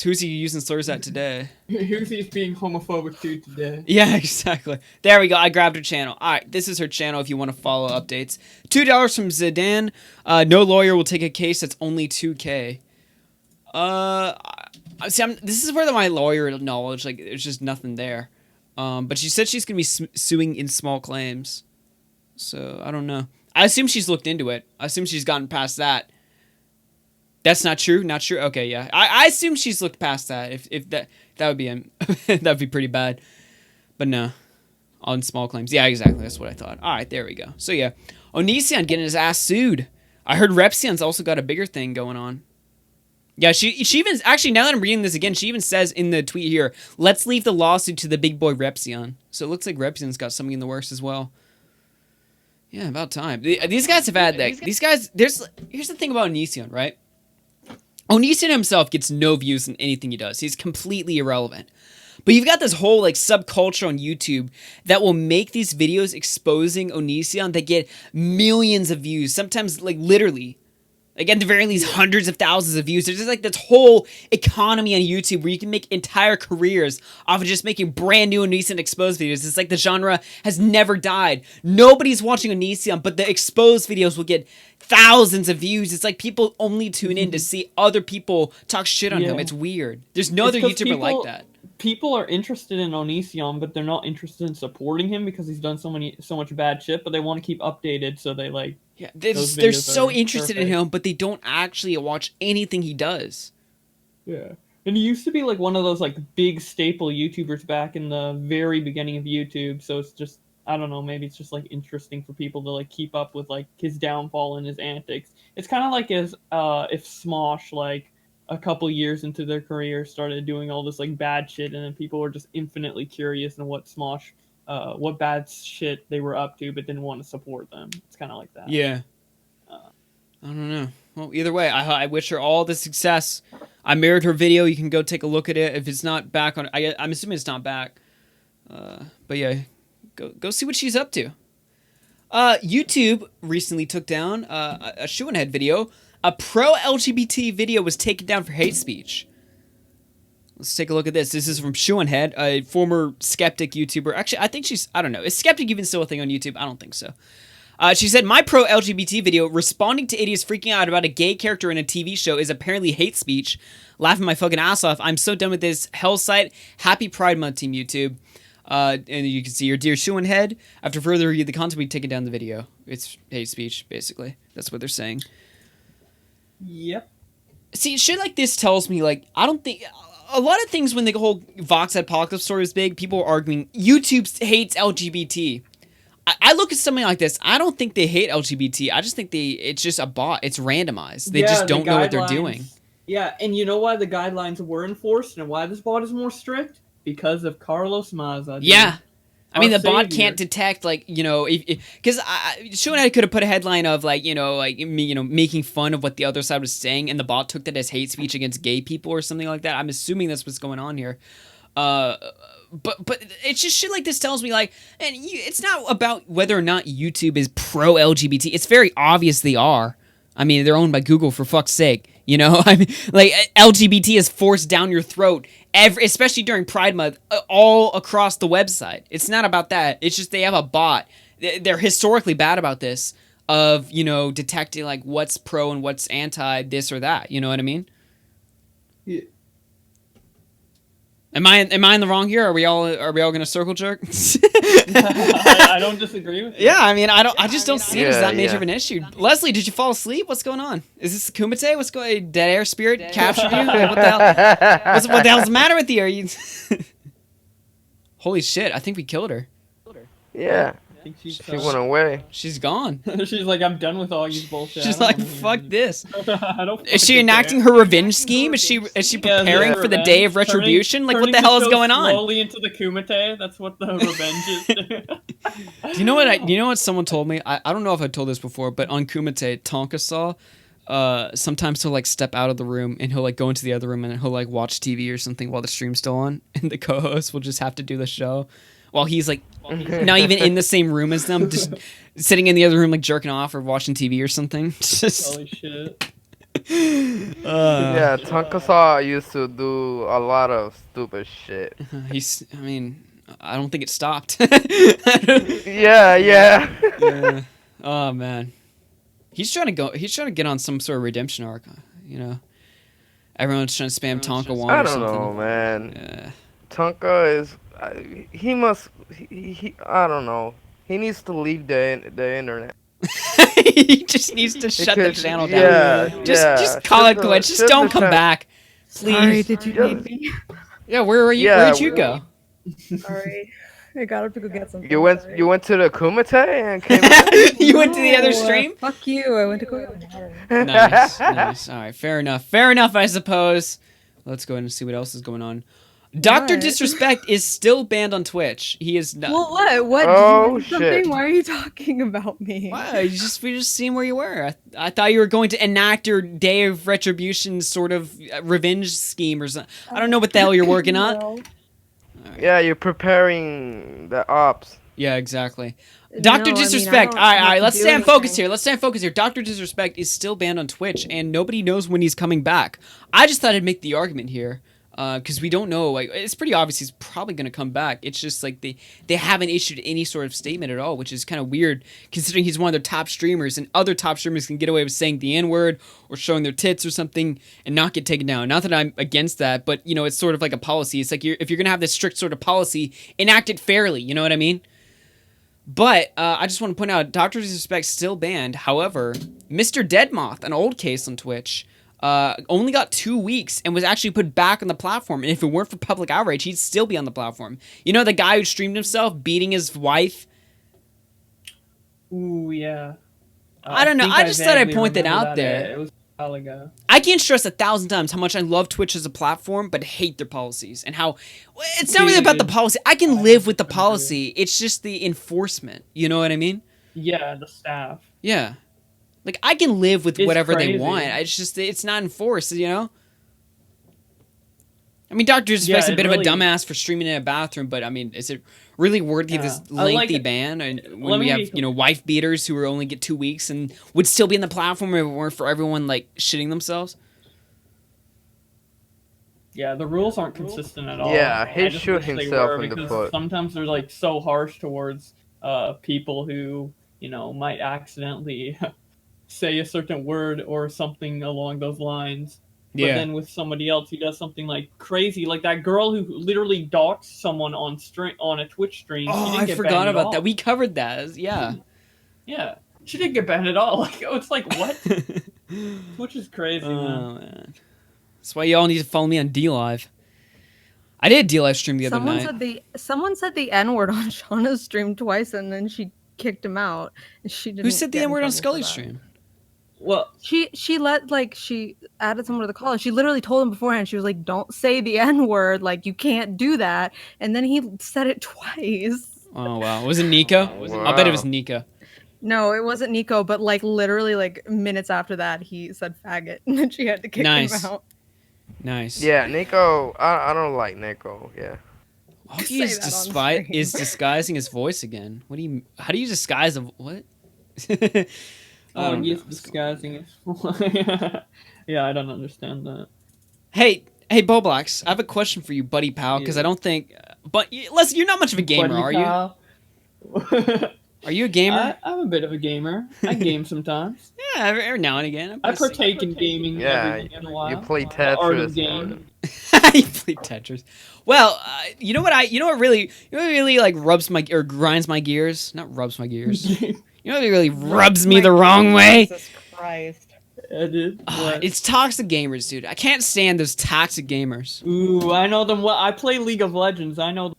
who's he using slurs at today? Who's he being homophobic to today? Yeah, exactly. There we go. I grabbed her channel. All right, this is her channel if you want to follow updates. $2 from Zidane. No lawyer will take a case that's only $2K. See, this is where my lawyer knowledge, like, there's just nothing there. But she said she's going to be suing in small claims. So, I don't know. I assume she's looked into it. I assume she's gotten past that. That's not true? Not true? Okay, yeah. I assume she's looked past that. If that would be that would be pretty bad. But no. On small claims. Yeah, exactly. That's what I thought. All right, there we go. So, yeah. Onision getting his ass sued. I heard Repsion's also got a bigger thing going on. Yeah, she even, actually, now that I'm reading this again, she even says in the tweet here, let's leave the lawsuit to the big boy Repsion. So it looks like Repsion's got something in the works as well. Yeah, about time. These guys have had that. These guys, here's the thing about Onision, right? Onision himself gets no views in anything he does. He's completely irrelevant. But you've got this whole like subculture on YouTube that will make these videos exposing Onision that get millions of views, sometimes like literally. Like at the very least, hundreds of thousands of views. There's just like this whole economy on YouTube where you can make entire careers off of just making brand new Onision exposed videos. It's like the genre has never died. Nobody's watching Onision, but the exposed videos will get thousands of views. It's like people only tune in to see other people talk shit on him. It's weird. There's no other YouTuber like that. People are interested in Onision, but they're not interested in supporting him because he's done so much bad shit. But they want to keep updated, so they like. Yeah, they're so interested in him, but they don't actually watch anything he does. Yeah, and he used to be like one of those like big staple YouTubers back in the very beginning of YouTube. So it's just, I don't know, maybe it's just like interesting for people to like keep up with like his downfall and his antics. It's kind of like if Smosh like a couple years into their career started doing all this like bad shit, and then people were just infinitely curious in what Smosh. What bad shit they were up to, but didn't want to support them. It's kind of like that. Yeah. I don't know. Well, either way, I wish her all the success. I mirrored her video. You can go take a look at it. If it's not back on, I'm assuming it's not back. But yeah, go see what she's up to. YouTube recently took down a Shoehead video. A pro-LGBT video was taken down for hate speech. Let's take a look at this. This is from Shoehead, a former skeptic YouTuber. Actually, I think I don't know. Is skeptic even still a thing on YouTube? I don't think so. She said, my pro-LGBT video responding to idiots freaking out about a gay character in a TV show is apparently hate speech. Laughing my fucking ass off. I'm so done with this hell site. Happy Pride Month, Team YouTube. And you can see your dear Shoehead. After further review of the content, we've taken down the video. It's hate speech, basically. That's what they're saying. Yep. See, shit like this tells me, like, I don't think... A lot of things when the whole Vox Apocalypse story was big, people were arguing, YouTube hates LGBT. I look at something like this, I don't think they hate LGBT. I just think it's just a bot. It's randomized. They just don't know what they're doing. Yeah, and you know why the guidelines were enforced and why this bot is more strict? Because of Carlos Maza. Dude. Yeah. I mean, the bot savior. can't detect, like, you know, because Shoehead could have put a headline of, like, making fun of what the other side was saying, and the bot took that as hate speech against gay people or something like that. I'm assuming that's what's going on here. But it's just shit like this tells me, like, and it's not about whether or not YouTube is pro-LGBT. It's very obvious they are. I mean, they're owned by Google, for fuck's sake. You know, I mean, like, LGBT is forced down your throat, especially during Pride Month, all across the website. It's not about that. It's just they have a bot. They're historically bad about this. of, you know, detecting like what's pro and what's anti this or that. You know what I mean? Yeah. Am I in the wrong here? Are we all gonna circle jerk? I don't disagree with you. Yeah, I mean, I just don't see it as that major yeah. of an issue. Leslie, did you fall asleep? What's going on? Is this Kumite? What's going? Dead air spirit captured you? What the hell? What the hell's the matter with you? Are you? Holy shit! I think we killed her. Yeah. I think She went away. She's gone. She's like, I'm done with all you bullshit. She's like, fuck this. I don't Is she fucking enacting care. her revenge scheme? Is she preparing for the day of retribution? Like, what the hell is going on? Slowly into the Kumite. That's what the revenge is. Do you know what someone told me? I don't know if I told this before, but on Kumite, Tonka saw, sometimes he'll like step out of the room and he'll like go into the other room and he'll like watch TV or something while the stream's still on, and the co-host will just have to do the show while he's like not even in the same room as them, just sitting in the other room like jerking off or watching TV or something. Just... Holy shit. Yeah, Tankasa used to do a lot of stupid shit. I mean, I don't think it stopped. Yeah. Oh man, he's trying to get on some sort of redemption arc. You know, everyone's trying to spam Tonka one. I or don't something. know, man. Yeah. Tonka is. He must. He. I don't know. He needs to leave the internet. He just needs to shut the channel down. Yeah. Just call it quits. Just don't come back, please. Sorry, did you need me? Yeah, where were you? Yeah, Where'd you go? Sorry. I got up to go get something. You went to the Kumite and came back? You went to the other stream? Fuck you. I went to go get water. Nice. All right, fair enough, I suppose. Let's go ahead and see what else is going on. Dr. What? Disrespect is still banned on Twitch. He is not. Well, what? What? Oh, Did you do something? shit. Why are you talking about me? Wow, we're just seeing where you were. I thought you were going to enact your Day of Retribution sort of revenge scheme or something. I don't know what the hell you're working on. No. Yeah, you're preparing the ops. Yeah, exactly. Dr. No, I Disrespect. don't All have right. to Let's do stay on focus anything. here. Dr. Disrespect is still banned on Twitch, and nobody knows when he's coming back. I just thought I'd make the argument here. Because we don't know, like, it's pretty obvious he's probably going to come back. It's just like they haven't issued any sort of statement at all, which is kind of weird considering he's one of their top streamers, and other top streamers can get away with saying the N-word or showing their tits or something and not get taken down. Not that I'm against that, but, you know, it's sort of like a policy. It's like if you're going to have this strict sort of policy, enact it fairly, you know what I mean? But I just want to point out, Dr. Disrespect's still banned. However, Mr. Deadmoth, an old case on Twitch, only got 2 weeks and was actually put back on the platform. And if it weren't for public outrage, he'd still be on the platform. You know the guy who streamed himself beating his wife? Ooh, yeah. I don't know. think I just thought I'd vaguely point that remember out that. there. It was a while ago. I can't stress 1,000 times how much I love Twitch as a platform, but hate their policies. And how it's not really about the policy. I can live with the policy. It's just the enforcement. You know what I mean? Yeah, the staff. Yeah. Like, I can live with It's whatever they crazy. want. It's just, it's not enforced, you know? I mean, Dr. Disrespect's a it bit really- of a dumbass for streaming in a bathroom, but I mean, is it really worthy of this I like lengthly it. ban? And when Let we me- have, you know, wife beaters who are only get 2 weeks and would still be in the platform if it weren't for everyone, like, shitting themselves? Yeah, the rules aren't consistent at all. Yeah, he I just shoot wish they himself were, in the because foot. sometimes they're like so harsh towards people who, you know, might accidentally say a certain word or something along those lines. But Yeah. then with somebody else who does something like crazy, like that girl who literally doxed someone on a Twitch stream. she Oh, didn't I get forgot banned at about all. that. We covered that. Yeah. Yeah, she didn't get banned at all. Like, it's like, what? Twitch is crazy, Oh, man. man. That's why y'all need to follow me on DLive. I did a DLive stream the other Someone night. said the N-word on Shauna's stream twice, and then she kicked him out. And she didn't. Who said the get in N-word on trouble for Scully's that. stream? Well, she added someone to the call, and she literally told him beforehand. She was like, "Don't say the N-word. Like, you can't do that." And then he said it twice. Oh, wow. Was it Nico? I bet it was Nico. No, it wasn't Nico, but like literally like minutes after that, he said faggot, and then she had to kick Nice. him out. Nice. Yeah, Nico. I don't like Nico. Yeah. Augie is disguising his voice again. How do you disguise a what? I don't he's know. disguising it. Yeah, I don't understand that. Hey, Bowblax, I have a question for you, buddy pal, because I don't think. But listen, you're not much of a gamer, Buddy are you? pal. Are you a gamer? I'm a bit of a gamer. I game sometimes. Yeah, every now and again. I partake in gaming every once in a while. You play The art of Tetris. game. You play Tetris. Well, you know what really like rubs my or grinds my gears? Not rubs my gears. You know what really rubs me the wrong way? Jesus Christ. It's toxic gamers, dude. I can't stand those toxic gamers. Ooh, I know them well. I play League of Legends. I know them.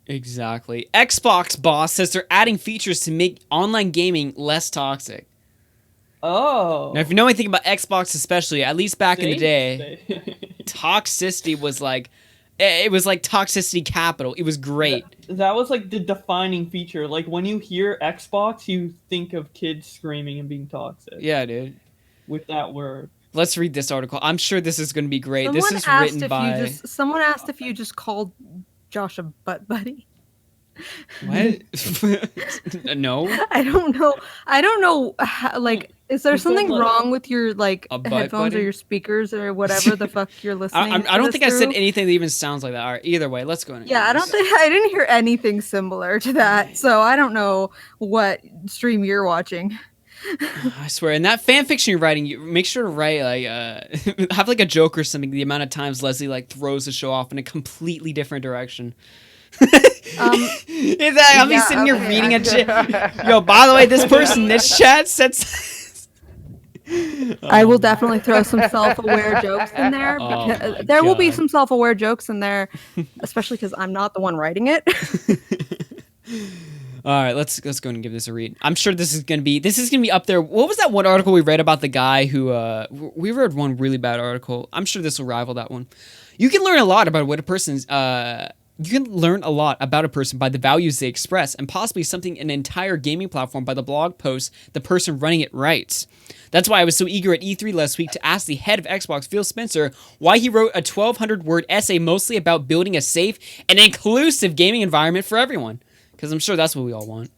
Exactly. Xbox boss says they're adding features to make online gaming less toxic. Oh. Now, if you know anything about Xbox, especially, at least back in the day, toxicity was like, it was like toxicity capital. It was great. That was like the defining feature. Like when you hear Xbox, you think of kids screaming and being toxic. Yeah, dude. With that word. Let's read this article. I'm sure this is going to be great. Someone This is asked written if by... you just, someone asked if you just called Josh a butt buddy. What? No. I don't know. How, like, is there something wrong with your like A butt headphones buddy? or your speakers or whatever the fuck you're listening? I don't to think this I said through? anything that even sounds like that. All right, either way, let's go. Yeah, I didn't hear anything similar to that. So I don't know what stream you're watching. I swear, in that fan fiction you're writing, you make sure to write like have like a joke or something. The amount of times Leslie like throws the show off in a completely different direction. I'll be sitting here reading a chat. Yo, by the way, this person in this chat said. I will definitely throw some self-aware jokes in there. Oh Because my there will be God. some self-aware jokes in there, especially because I'm not the one writing it. All right, let's go and give this a read. I'm sure this is gonna be up there. What was that one article we read about the guy who we read one really bad article? I'm sure this will rival that one. You can learn a lot about what a person's you can learn a lot about a person by the values they express, and possibly something an entire gaming platform by the blog posts the person running it writes. That's why I was so eager at E3 last week to ask the head of Xbox, Phil Spencer, why he wrote a 1,200-word essay mostly about building a safe and inclusive gaming environment for everyone. Because I'm sure that's what we all want.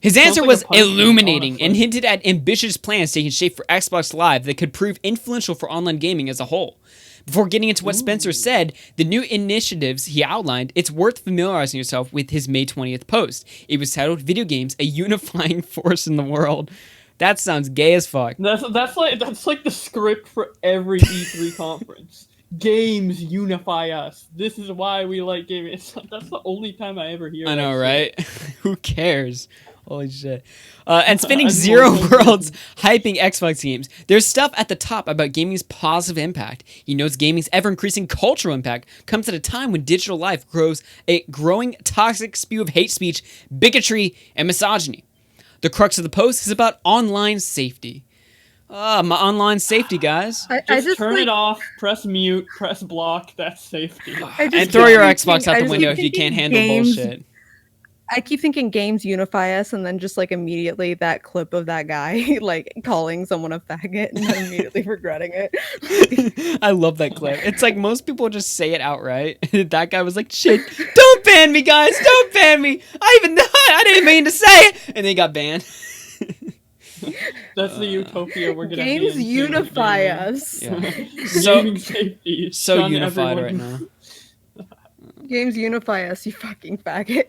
His answer was illuminating and hinted at ambitious plans taking shape for Xbox Live that could prove influential for online gaming as a whole. Before getting into what Spencer said, the new initiatives he outlined, it's worth familiarizing yourself with his May 20th post. It was titled "Video Games: A Unifying Force in the World." That sounds gay as fuck. That's like the script for every E3 conference. Games unify us. This is why we like gaming. That's the only time I ever hear. I know, that right? Who cares? Holy shit. And spending zero worlds hyping Xbox games. There's stuff at the top about gaming's positive impact. He notes gaming's ever-increasing cultural impact comes at a time when digital life grows a growing toxic spew of hate speech, bigotry, and misogyny. The crux of the post is about online safety. My online safety, guys. I just turn it off, press mute, press block. That's safety. And throw your Xbox out the window if you can't handle bullshit. I keep thinking games unify us, and then just like immediately that clip of that guy like calling someone a faggot and then immediately regretting it. I love that clip. It's like most people just say it outright. That guy was like, "Shit, don't ban me, guys! Don't ban me! I didn't mean to say it," and they got banned. That's the utopia we're gonna games be in. unify us. Yeah. Gaming safety. So Shun unified everyone. right now. Games unify us, you fucking faggot.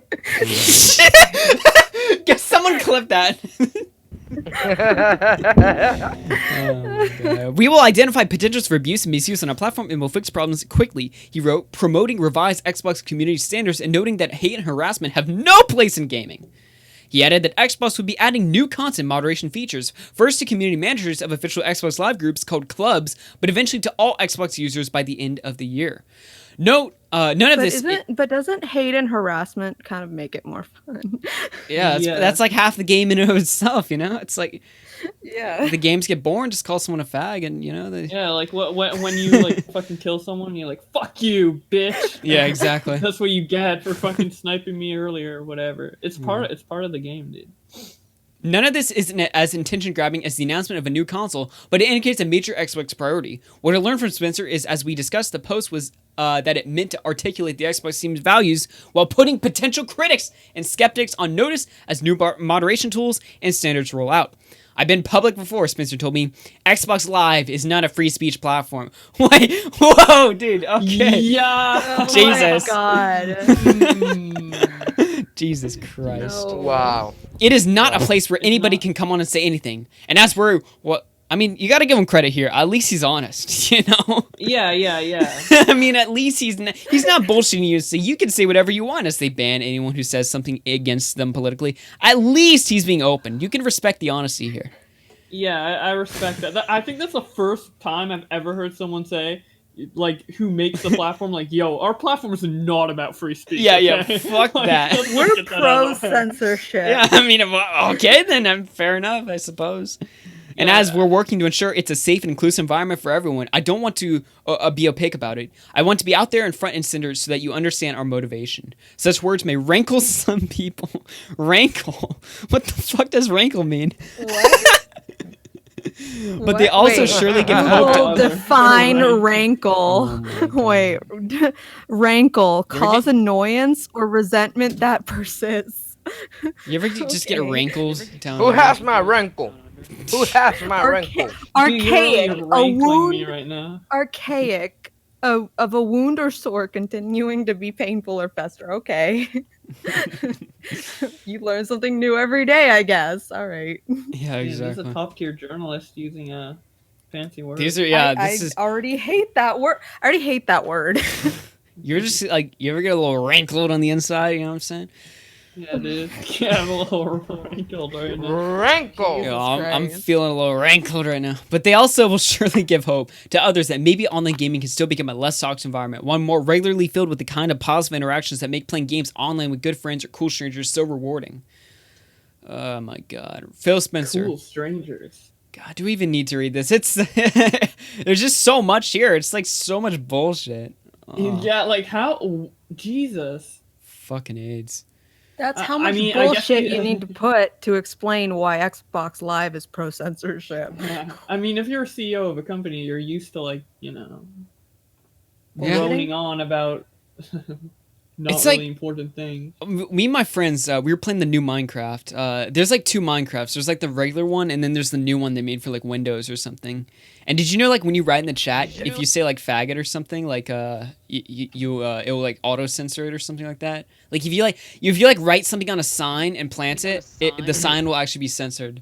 Get someone clip that. We will identify potentials for abuse and misuse on our platform and will fix problems quickly, he wrote, promoting revised Xbox community standards and noting that hate and harassment have no place in gaming. He added that Xbox would be adding new content moderation features, first to community managers of official Xbox Live groups called clubs, but eventually to all Xbox users by the end of the year. Note, none of this... But doesn't hate and harassment kind of make it more fun? Yeah, that's like half the game in and of itself, you know? It's like... Yeah. The games get boring, just call someone a fag and, you know... Yeah, like when you like fucking kill someone, you're like, "Fuck you, bitch." Yeah, exactly. That's what you get for fucking sniping me earlier or whatever. It's part of the game, dude. None of this is as attention-grabbing as the announcement of a new console, but it indicates a major Xbox priority. What I learned from Spencer is, as we discussed, the post was that it meant to articulate the Xbox team's values while putting potential critics and skeptics on notice as new moderation tools and standards roll out. I've been public before, Spencer told me. Xbox Live is not a free speech platform. Wait, whoa, dude, okay. Yeah. Jesus. Oh my God. Jesus Christ. Wow. It is not a place where anybody can come on and say anything. And that's where, I mean, you got to give him credit here. At least he's honest, you know? Yeah. I mean, at least he's not bullshitting you. So you can say whatever you want as they ban anyone who says something against them politically. At least he's being open. You can respect the honesty here. Yeah, I respect that. I think that's the first time I've ever heard someone say, like, who makes the platform, like, yo, our platform is not about free speech. Yeah, okay? fuck Like, that. We're pro censorship. Yeah, I mean, okay, then fair enough, I suppose. And as we're working to ensure it's a safe and inclusive environment for everyone, I don't want to be opaque about it. I want to be out there in front and center so that you understand our motivation. Such words may rankle some people. Rankle? What the fuck does rankle mean? What? But they also surely give hope Google to define rankle. Wait, rankle, cause annoyance or resentment that persists. You ever just get rankles down? Who has my rankle? Who has my rankle? Archaic, a wound. Me right now. Archaic, of a wound or sore continuing to be painful or fester. Okay. You learn something new every day, I guess. All right. Yeah, exactly. There's a top tier journalist using a fancy word. These are I already hate that word. I already hate that word. You're just like, you ever get a little rankled on the inside? You know what I'm saying? Yeah, dude. Yeah, I'm a little rankled right now. Rankle! You know, I'm feeling a little rankled right now. But they also will surely give hope to others that maybe online gaming can still become a less toxic environment, one more regularly filled with the kind of positive interactions that make playing games online with good friends or cool strangers so rewarding. Oh my god. Phil Spencer. Cool strangers. God, do we even need to read this? It's there's just so much here. It's like so much bullshit. Oh, Yeah, like how... Jesus. fucking AIDS. That's how much I mean, I guess bullshit you- you need to put to explain why Xbox Live is pro censorship. Yeah. I mean, if you're a CEO of a company, you're used to, like, you know, Yeah. droning on about not It's really like- important things. Me and my friends, we were playing the new Minecraft. There's like two Minecrafts. There's like the regular one, and then there's the new one they made for like Windows or something. And did you know, like, when you write in the chat, if you say like faggot or something, like it will like auto censor it or something like that. Like if you write something on a sign and plant it, the sign will actually be censored.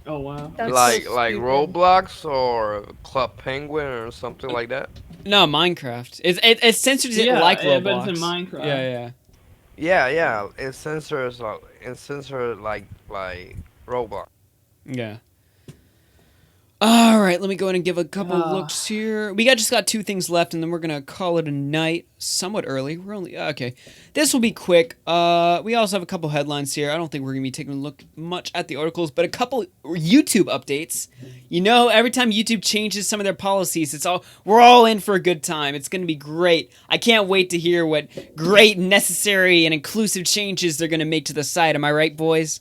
Oh wow. Like Roblox or Club Penguin or something like that. No, Minecraft. It censors it like Roblox. But it's in Minecraft. Yeah. It censors like Roblox. Yeah. All right, let me go ahead and give a couple looks here. We just got two things left, and then we're gonna call it a night. Somewhat early. We're only okay. This will be quick. We also have a couple headlines here. I don't think we're gonna be taking a look much at the articles, but a couple YouTube updates. You know, every time YouTube changes some of their policies, we're all in for a good time. It's gonna be great. I can't wait to hear what great, necessary, and inclusive changes they're gonna make to the site. Am I right, boys?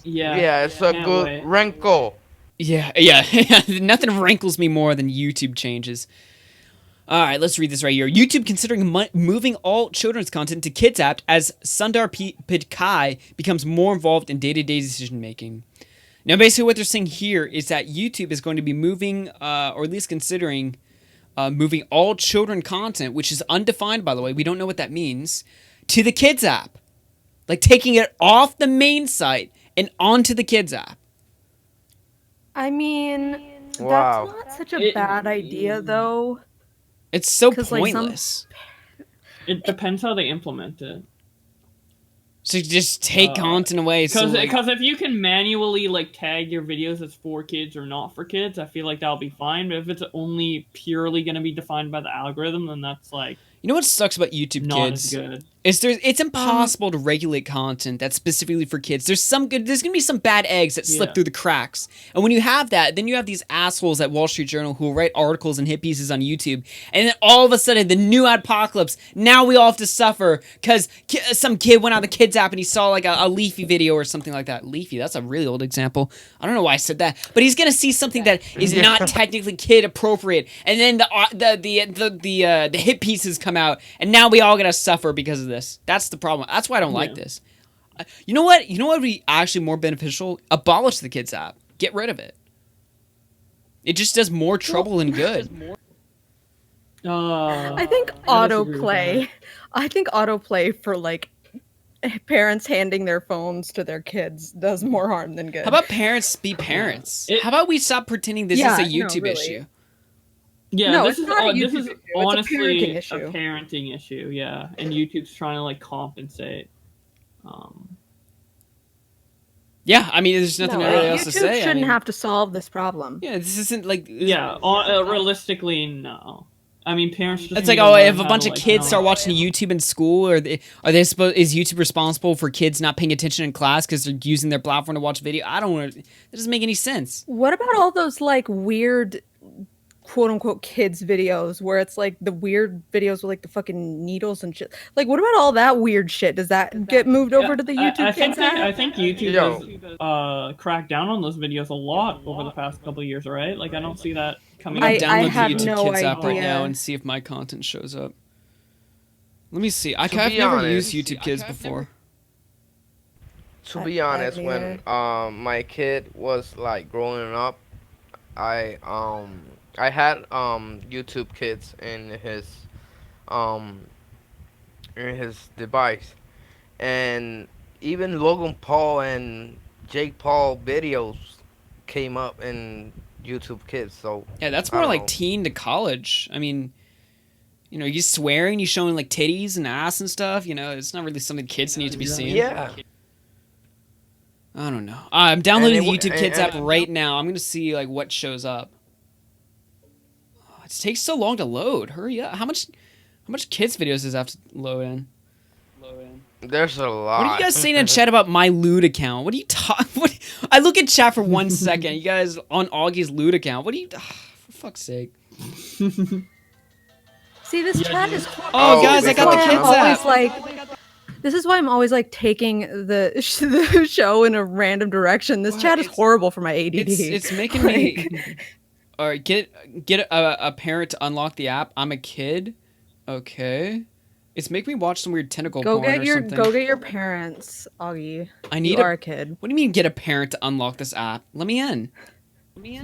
Yeah, it's a good rankle. Yeah. Nothing rankles me more than YouTube changes. All right, let's read this right here. YouTube considering moving all children's content to Kids app as Sundar Pichai becomes more involved in day-to-day decision making. Now, basically, what they're saying here is that YouTube is going to be moving, or at least considering moving all children content, which is undefined, by the way. We don't know what that means, to the Kids app, like taking it off the main site and onto the Kids app. I mean, Wow. that's not such a bad idea, though. It's so 'Cause, like, pointless. It depends how they implement it. So just take content away. Because So, like, if you can manually like tag your videos as for kids or not for kids, I feel like that'll be fine. But if it's only purely going to be defined by the algorithm, then that's like you know what sucks about YouTube not Kids? as good. It's impossible to regulate content that's specifically for kids. There's gonna be some bad eggs that slip through the cracks. And when you have that, then you have these assholes at Wall Street Journal who will write articles and hit pieces on YouTube. And then all of a sudden, the new apocalypse, now we all have to suffer because some kid went on the Kids app and he saw like a Leafy video or something like that. Leafy, that's a really old example. I don't know why I said that. But he's gonna see something that is not technically kid appropriate. And then the hit pieces come out. And now we all gotta suffer because of this. That's the problem. That's why I don't like this. You know what? You know what would be actually more beneficial? Abolish the Kids app. Get rid of it. It just does more trouble than good. I think autoplay. I think autoplay for like parents handing their phones to their kids does more harm than good. How about parents be parents? How about we stop pretending this is a YouTube issue? Yeah, No, this it's is not a this YouTube is issue. It's a honestly parenting a issue. parenting issue. Yeah, and YouTube's trying to like compensate. Yeah, I mean, there's nothing really else YouTube to say. shouldn't have to solve this problem. Yeah, this isn't like. Yeah, realistically, no. I mean, parents just. It's need like, to oh, learn if a how bunch to, of like, kids know. start watching YouTube in school, are they supposed? Is YouTube responsible for kids not paying attention in class because they're using their platform to watch video? I don't want. That doesn't make any sense. What about all those like weird quote unquote kids videos where it's like the weird videos with like the fucking needles and shit? Like, what about all that weird shit? Does that get moved over to the YouTube kids app? I think YouTube has cracked down on those videos a lot over the past couple of years, right? Like, I don't see that coming. I'm gonna I download have the YouTube no Kids app right idea. now and see if my content shows up. Let me see. I've To never be used honest- YouTube Kids before. To be honest, when my kid was like growing up, I had YouTube Kids in his device, and even Logan Paul and Jake Paul videos came up in YouTube Kids. So Yeah, that's I more don't like know. teen to college. I mean, you know, you swearing, you showing like titties and ass and stuff. You know, it's not really something kids need to be seeing. Yeah. I don't know. I'm downloading the And YouTube Kids app right now. I'm gonna see like what shows up. Oh, it takes so long to load. Hurry up! How much kids videos does it have to load in? There's a lot. What are you guys saying in chat about my loot account? What are you talking? I look at chat for 1 second. You guys on Augie's loot account. What are you? For fuck's sake. See, this chat is horrible. Oh, guys, I got the kids always app. like. This is why I'm always like taking the show in a random direction. This chat is horrible for my ADD. It's making me. All right, get a parent to unlock the app. I'm a kid. Okay. It's making me watch some weird tentacle Go porn get or your something. parents, Augie. I need you are a kid. What do you mean get a parent to unlock this app? Let me in. Yo,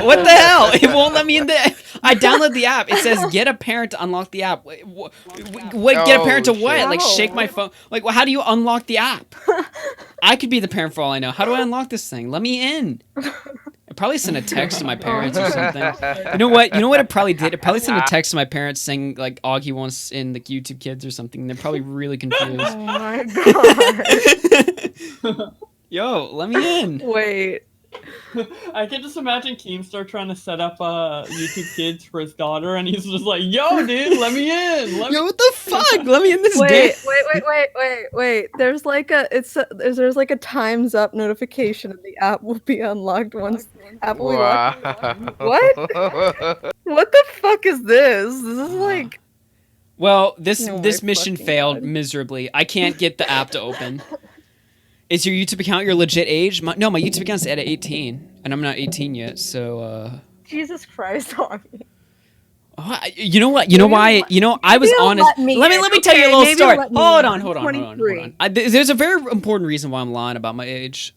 what the hell? It won't let me in the. I download the app. It says get a parent to unlock the app. What get a parent to what? Like shake my phone? Like, well, how do you unlock the app? I could be the parent for all I know. How do I unlock this thing? Let me in. I probably sent a text to my parents or something. You know what? It probably did. It probably sent a text to my parents saying like Augie wants in the YouTube Kids or something. They're probably really confused. Oh my god. Yo, let me in. Wait. I can just imagine Keemstar trying to set up YouTube Kids for his daughter, and he's just like, "Yo, dude, let me in." Yo, what the fuck? Let me in this Wait, dick. wait. There's like a time's up notification, and the app will be unlocked once Apple. Wow. What? What the fuck is this? This is like. Well, this Oh my mission fucking failed miserably. I can't get the app to open. Is your YouTube account your legit age? No, my YouTube account's at 18, and I'm not 18 yet. So. Jesus Christ, Augie. You know what? You know why? You know, I was Maybe honest. let me Let me in, tell you a okay? little Maybe story. let me Hold in. on. Hold on. 23. There's a very important reason why I'm lying about my age.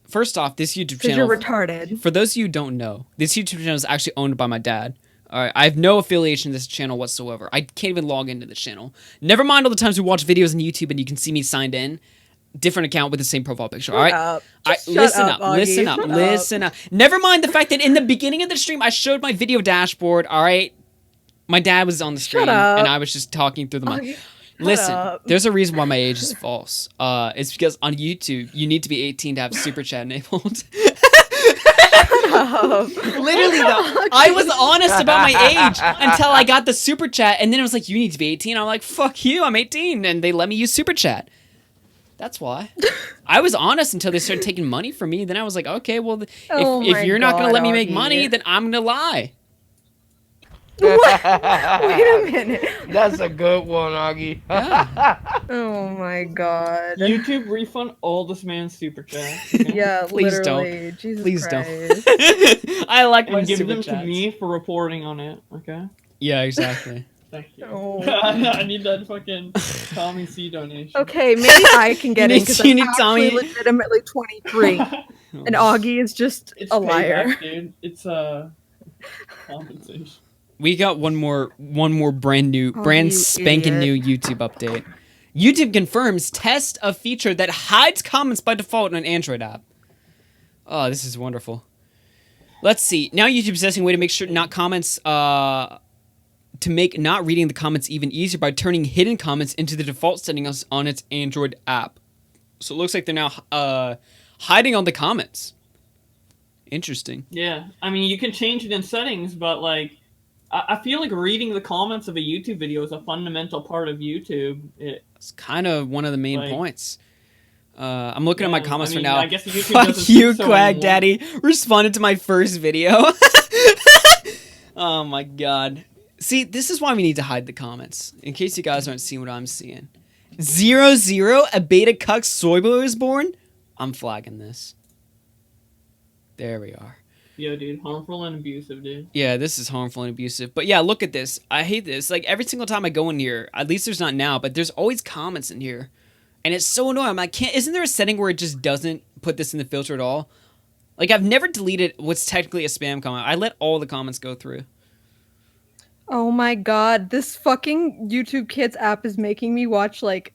First off, this YouTube Because channel. you're retarded. For those of you who don't know, this YouTube channel is actually owned by my dad. All right, I have no affiliation to this channel whatsoever. I can't even log into this channel. Never mind all the times we watch videos on YouTube and you can see me signed in. Different account with the same profile picture. All right, listen up, listen up. Never mind the fact that in the beginning of the stream I showed my video dashboard. All right, my dad was on the screen and I was just talking through the mic. Listen, there's a reason why my age is false. It's because on YouTube you need to be 18 to have super chat enabled. Literally though, I was honest about my age until I got the super chat, and then it was like, you need to be 18. I'm like, fuck you, I'm 18, and they let me use super chat. That's why. I was honest until they started taking money from me. Then I was like, okay, well, if you're not gonna let me make money, then I'm gonna lie. What? Wait a minute. That's a good one, Augie. Oh my god. YouTube refund all this man's super chat. Yeah, Please literally. don't. Jesus Please Christ. don't. I like my And give super them chats. to me for reporting on it. Okay. Yeah, exactly. Thank you. Oh. I need that fucking Tommy C donation. Okay, maybe I can get in because You I'm need actually Tommy. legitimately 23, and Augie is just It's a liar. payback, dude. It's compensation. We got one more brand Oh, spanking you new YouTube update. YouTube confirms test a feature that hides comments by default in an Android app. Oh, this is wonderful. Let's see. Now YouTube's testing a way to make sure not reading the comments even easier by turning hidden comments into the default settings on its Android app. So it looks like they're now hiding all the comments. Interesting. Yeah, I mean, you can change it in settings, but like, I feel like reading the comments of a YouTube video is a fundamental part of YouTube. It's kind of one of the main points. I'm looking at my comments I mean, right now. I guess YouTube Fuck doesn't you, think so Quack anymore. Daddy. Responded to my first video. Oh my god. See, this is why we need to hide the comments. In case you guys aren't seeing what I'm seeing. 00, a beta cuck soy boy was born? I'm flagging this. There we are. Yo, dude, harmful and abusive, dude. Yeah, this is harmful and abusive. But yeah, look at this. I hate this. Like, every single time I go in here, at least there's not now, but there's always comments in here. And it's so annoying. I'm like, isn't there a setting where it just doesn't put this in the filter at all? Like, I've never deleted what's technically a spam comment. I let all the comments go through. Oh my god, this fucking YouTube Kids app is making me watch like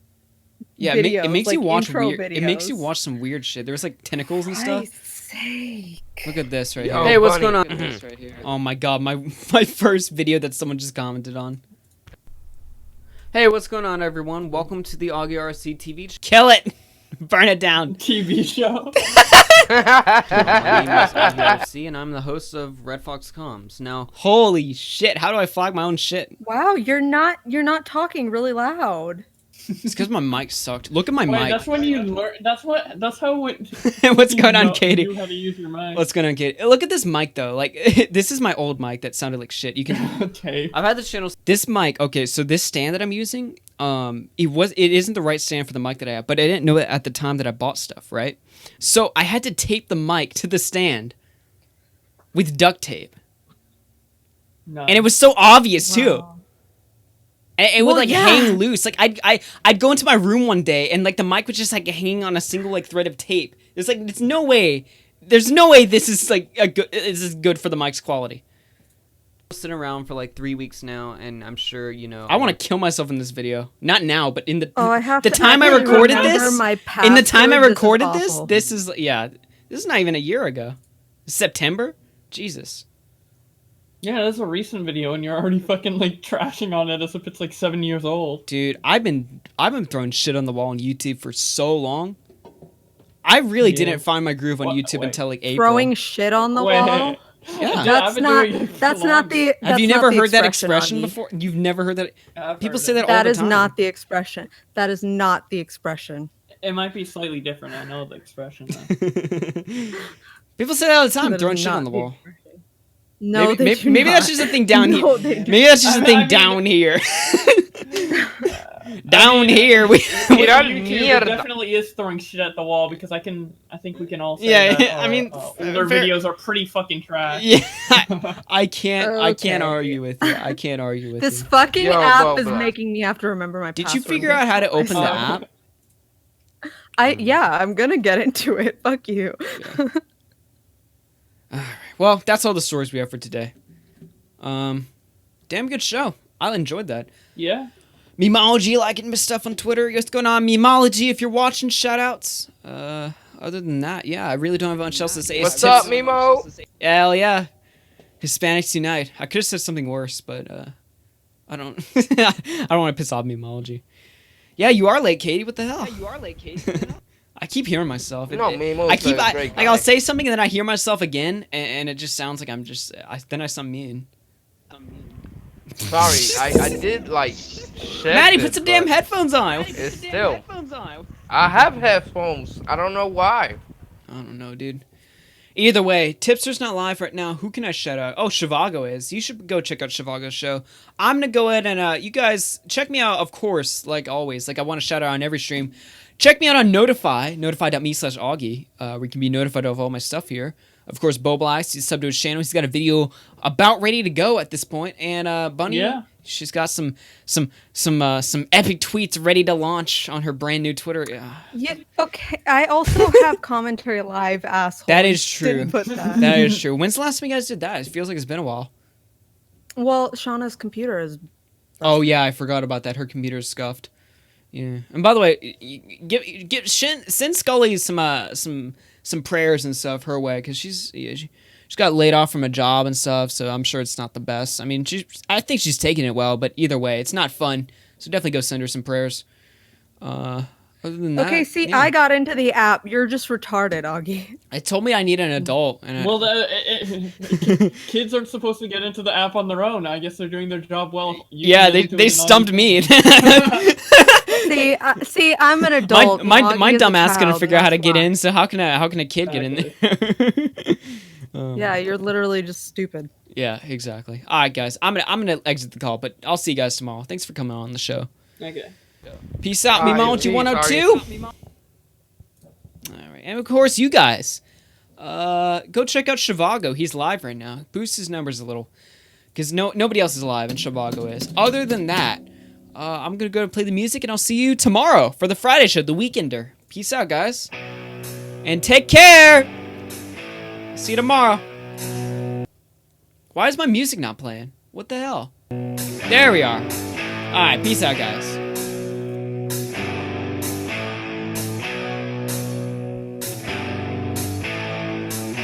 Yeah, videos, it makes like you watch intro weird. It makes you videos. watch some weird shit. There's like tentacles and stuff. Look at this right Yo, here. Hey, what's going on? Bunny. Right here. Oh my god, my first video that someone just commented on. Hey, what's going on, everyone? Welcome to the AugieRFC TV. Kill it, burn it down. TV show. My name is AugieRFC, and I'm the host of Red Fox Comms. Now, holy shit, how do I flag my own shit? Wow, you're not talking really loud. It's because my mic sucked. Look at my Wait, mic. that's when you learn. That's how. What's going on, Katie? You know how to use your mic. What's going on, Katie? Look at this mic though. Like, this is my old mic that sounded like shit. You can. Okay. I've had this channel. This mic. Okay, so this stand that I'm using, it isn't the right stand for the mic that I have, but I didn't know it at the time that I bought stuff, right? So I had to tape the mic to the stand with duct tape, No. and it was so obvious too. And it would Well, yeah. hang loose. Like I'd go into my room one day and like the mic was just like hanging on a single like thread of tape. There's no way this is like this is good for the mic's quality. I've been around for like 3 weeks now, and I'm sure you know. I want to kill myself in this video. Not now, but in the time I recorded this. In the time I recorded this, this is not even a year ago. September, Jesus. Yeah, that's a recent video, and you're already fucking like trashing on it as if it's like 7 years old. Dude, I've been throwing shit on the wall on YouTube for so long. I really didn't find my groove on YouTube until like April. Throwing shit on the wall. Yeah, That's not the. Have you that's never not the heard that expression, expression Augie. before? You've never heard that? People say that all That the is time. not the expression. That is not the expression. It might be slightly different. I know the expression. People say that all the time, That is throwing shit not on the the wall. No, they do maybe that's not. just a thing down No, here. they do Maybe that's just a not. thing down here. Down here, YouTube definitely is throwing shit at the wall because I think we can all say that. Older videos are pretty fucking trash. Yeah, I can't argue with you. I can't argue with This you. fucking app is making me have to remember my Did password. you figure out how to open the app? I'm gonna get into it. Fuck you. Well, that's all the stories we have for today. Damn good show. I enjoyed that. Yeah. Memology liking my stuff on Twitter. What's going on, Memology? If you're watching, shoutouts. Other than that, yeah, I really don't have much else to say. What's up, Memo? Hell yeah. Hispanics unite. I could have said something worse, but I don't. I don't want to piss off Memology. Yeah, you are late, Katie. What the hell? Yeah, you are late, Katie. I keep hearing myself. Memo's I keep a great guy. I'll say something and then I hear myself again, and it just sounds like I'm just. Then I sound mean. Sorry, I did like. Maddie, put some damn headphones on. It's still. I have headphones. I don't know why. I don't know, dude. Either way, Tipster's not live right now. Who can I shout out? Oh, Shivago is. You should go check out Shivago's show. I'm gonna go ahead and you guys check me out, of course, like always. Like I want to shout out on every stream. Check me out on Notify, notify.me/Augie, where you can be notified of all my stuff here. Of course, Bowblax, he's subbed to his channel. He's got a video about ready to go at this point. And Bunny, she's got some epic tweets ready to launch on her brand new Twitter. Yeah. Okay. I also have commentary live, asshole. That is true. Didn't put that. That is true. When's the last time you guys did that? It feels like it's been a while. Well, Shauna's computer is. Oh yeah, I forgot about that. Her computer is scuffed. Yeah. And by the way, send Scully some prayers and stuff her way, because she's got laid off from a job and stuff, so I'm sure it's not the best. I mean, I think she's taking it well, but either way, it's not fun. So definitely go send her some prayers. Other than that, Okay, see, yeah. I got into the app. You're just retarded, Augie. It told me I need an adult. And Well, kids aren't supposed to get into the app on their own. I guess they're doing their job well. Yeah, they stumped me. See, I'm an adult. My dumb ass gonna child, figure out how to that's get why. in. So how can a kid get in there? Yeah, you're literally just stupid. Yeah, exactly. All right, guys, I'm gonna exit the call, but I'll see you guys tomorrow. Thanks for coming on the show. Okay. Peace out, Mimology 102. All right, and of course, you guys, go check out Shivago. He's live right now. Boost his numbers a little, because nobody else is live, and Shivago is. Other than that, I'm gonna go play the music, and I'll see you tomorrow for the Friday show, the Weekender. Peace out, guys, and take care. See you tomorrow. Why is my music not playing? What the hell? There we are. All right, peace out, guys.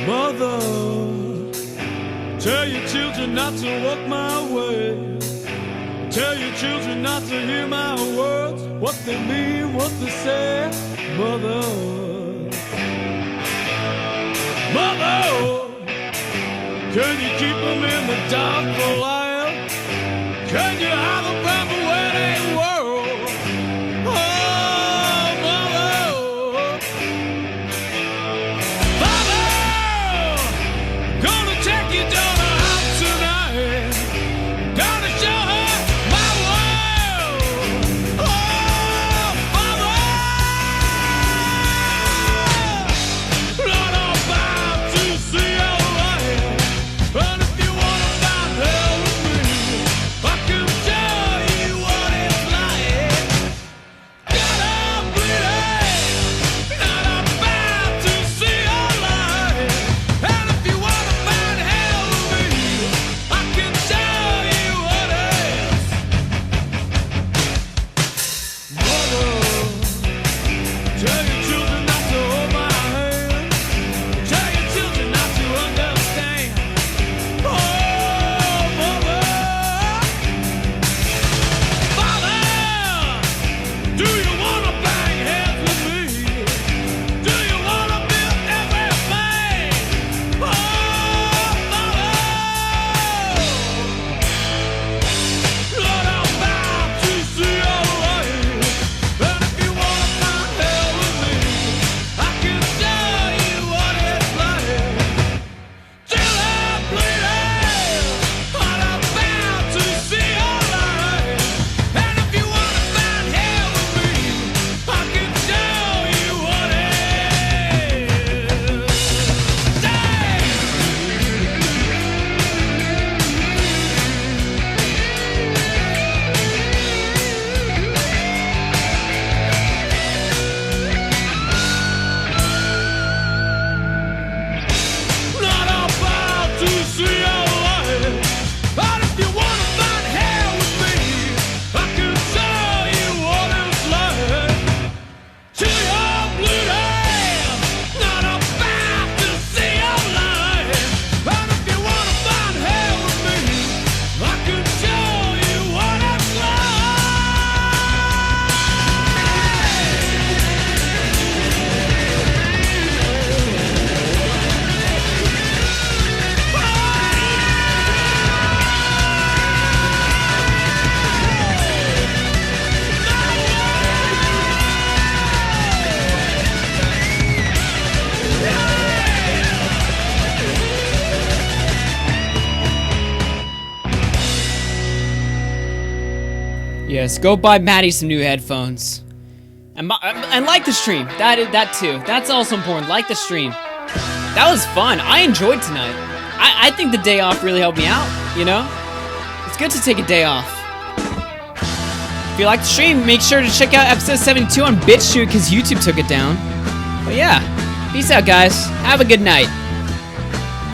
Mother, tell your children not to walk my way. Tell your children not to hear my words, what they mean, what they say. Mother, Mother, can you keep them in the dark for a while? Can you hide them from the wedding world? Oh, Mother, Father, gonna take your daughter out tonight. Gonna show her my world. Oh, Father, Lord, I'm about to see your light. And if you wanna find hell with me, I can show you what it's like. Got up bleeding, not about to see your light. And if you wanna find hell with me, I can show you what it's. Mother, tell your children not to hold my hand. Tell your children not to understand. Oh, Mother, Father, do you wanna bang heads with me? Do you wanna build everything? Oh, Mother, Lord, I'm about to see your light. And if you wanna find hell with me, I can show you what it's like. Till I'm bleeding, I'm about to see your light. And if you wanna find hell with me, I can show you what it is. Not about to see your light. But if you wanna find hell with me, I can show you what it's like. Till you're bleeding, not about to see your light. But if you wanna find hell with me, I can show you what it's Yes, go buy Maddie some new headphones. And like the stream. That too. That's also important. Like the stream. That was fun. I enjoyed tonight. I think the day off really helped me out, you know? It's good to take a day off. If you like the stream, make sure to check out episode 72 on BitChute because YouTube took it down. But yeah, peace out, guys. Have a good night.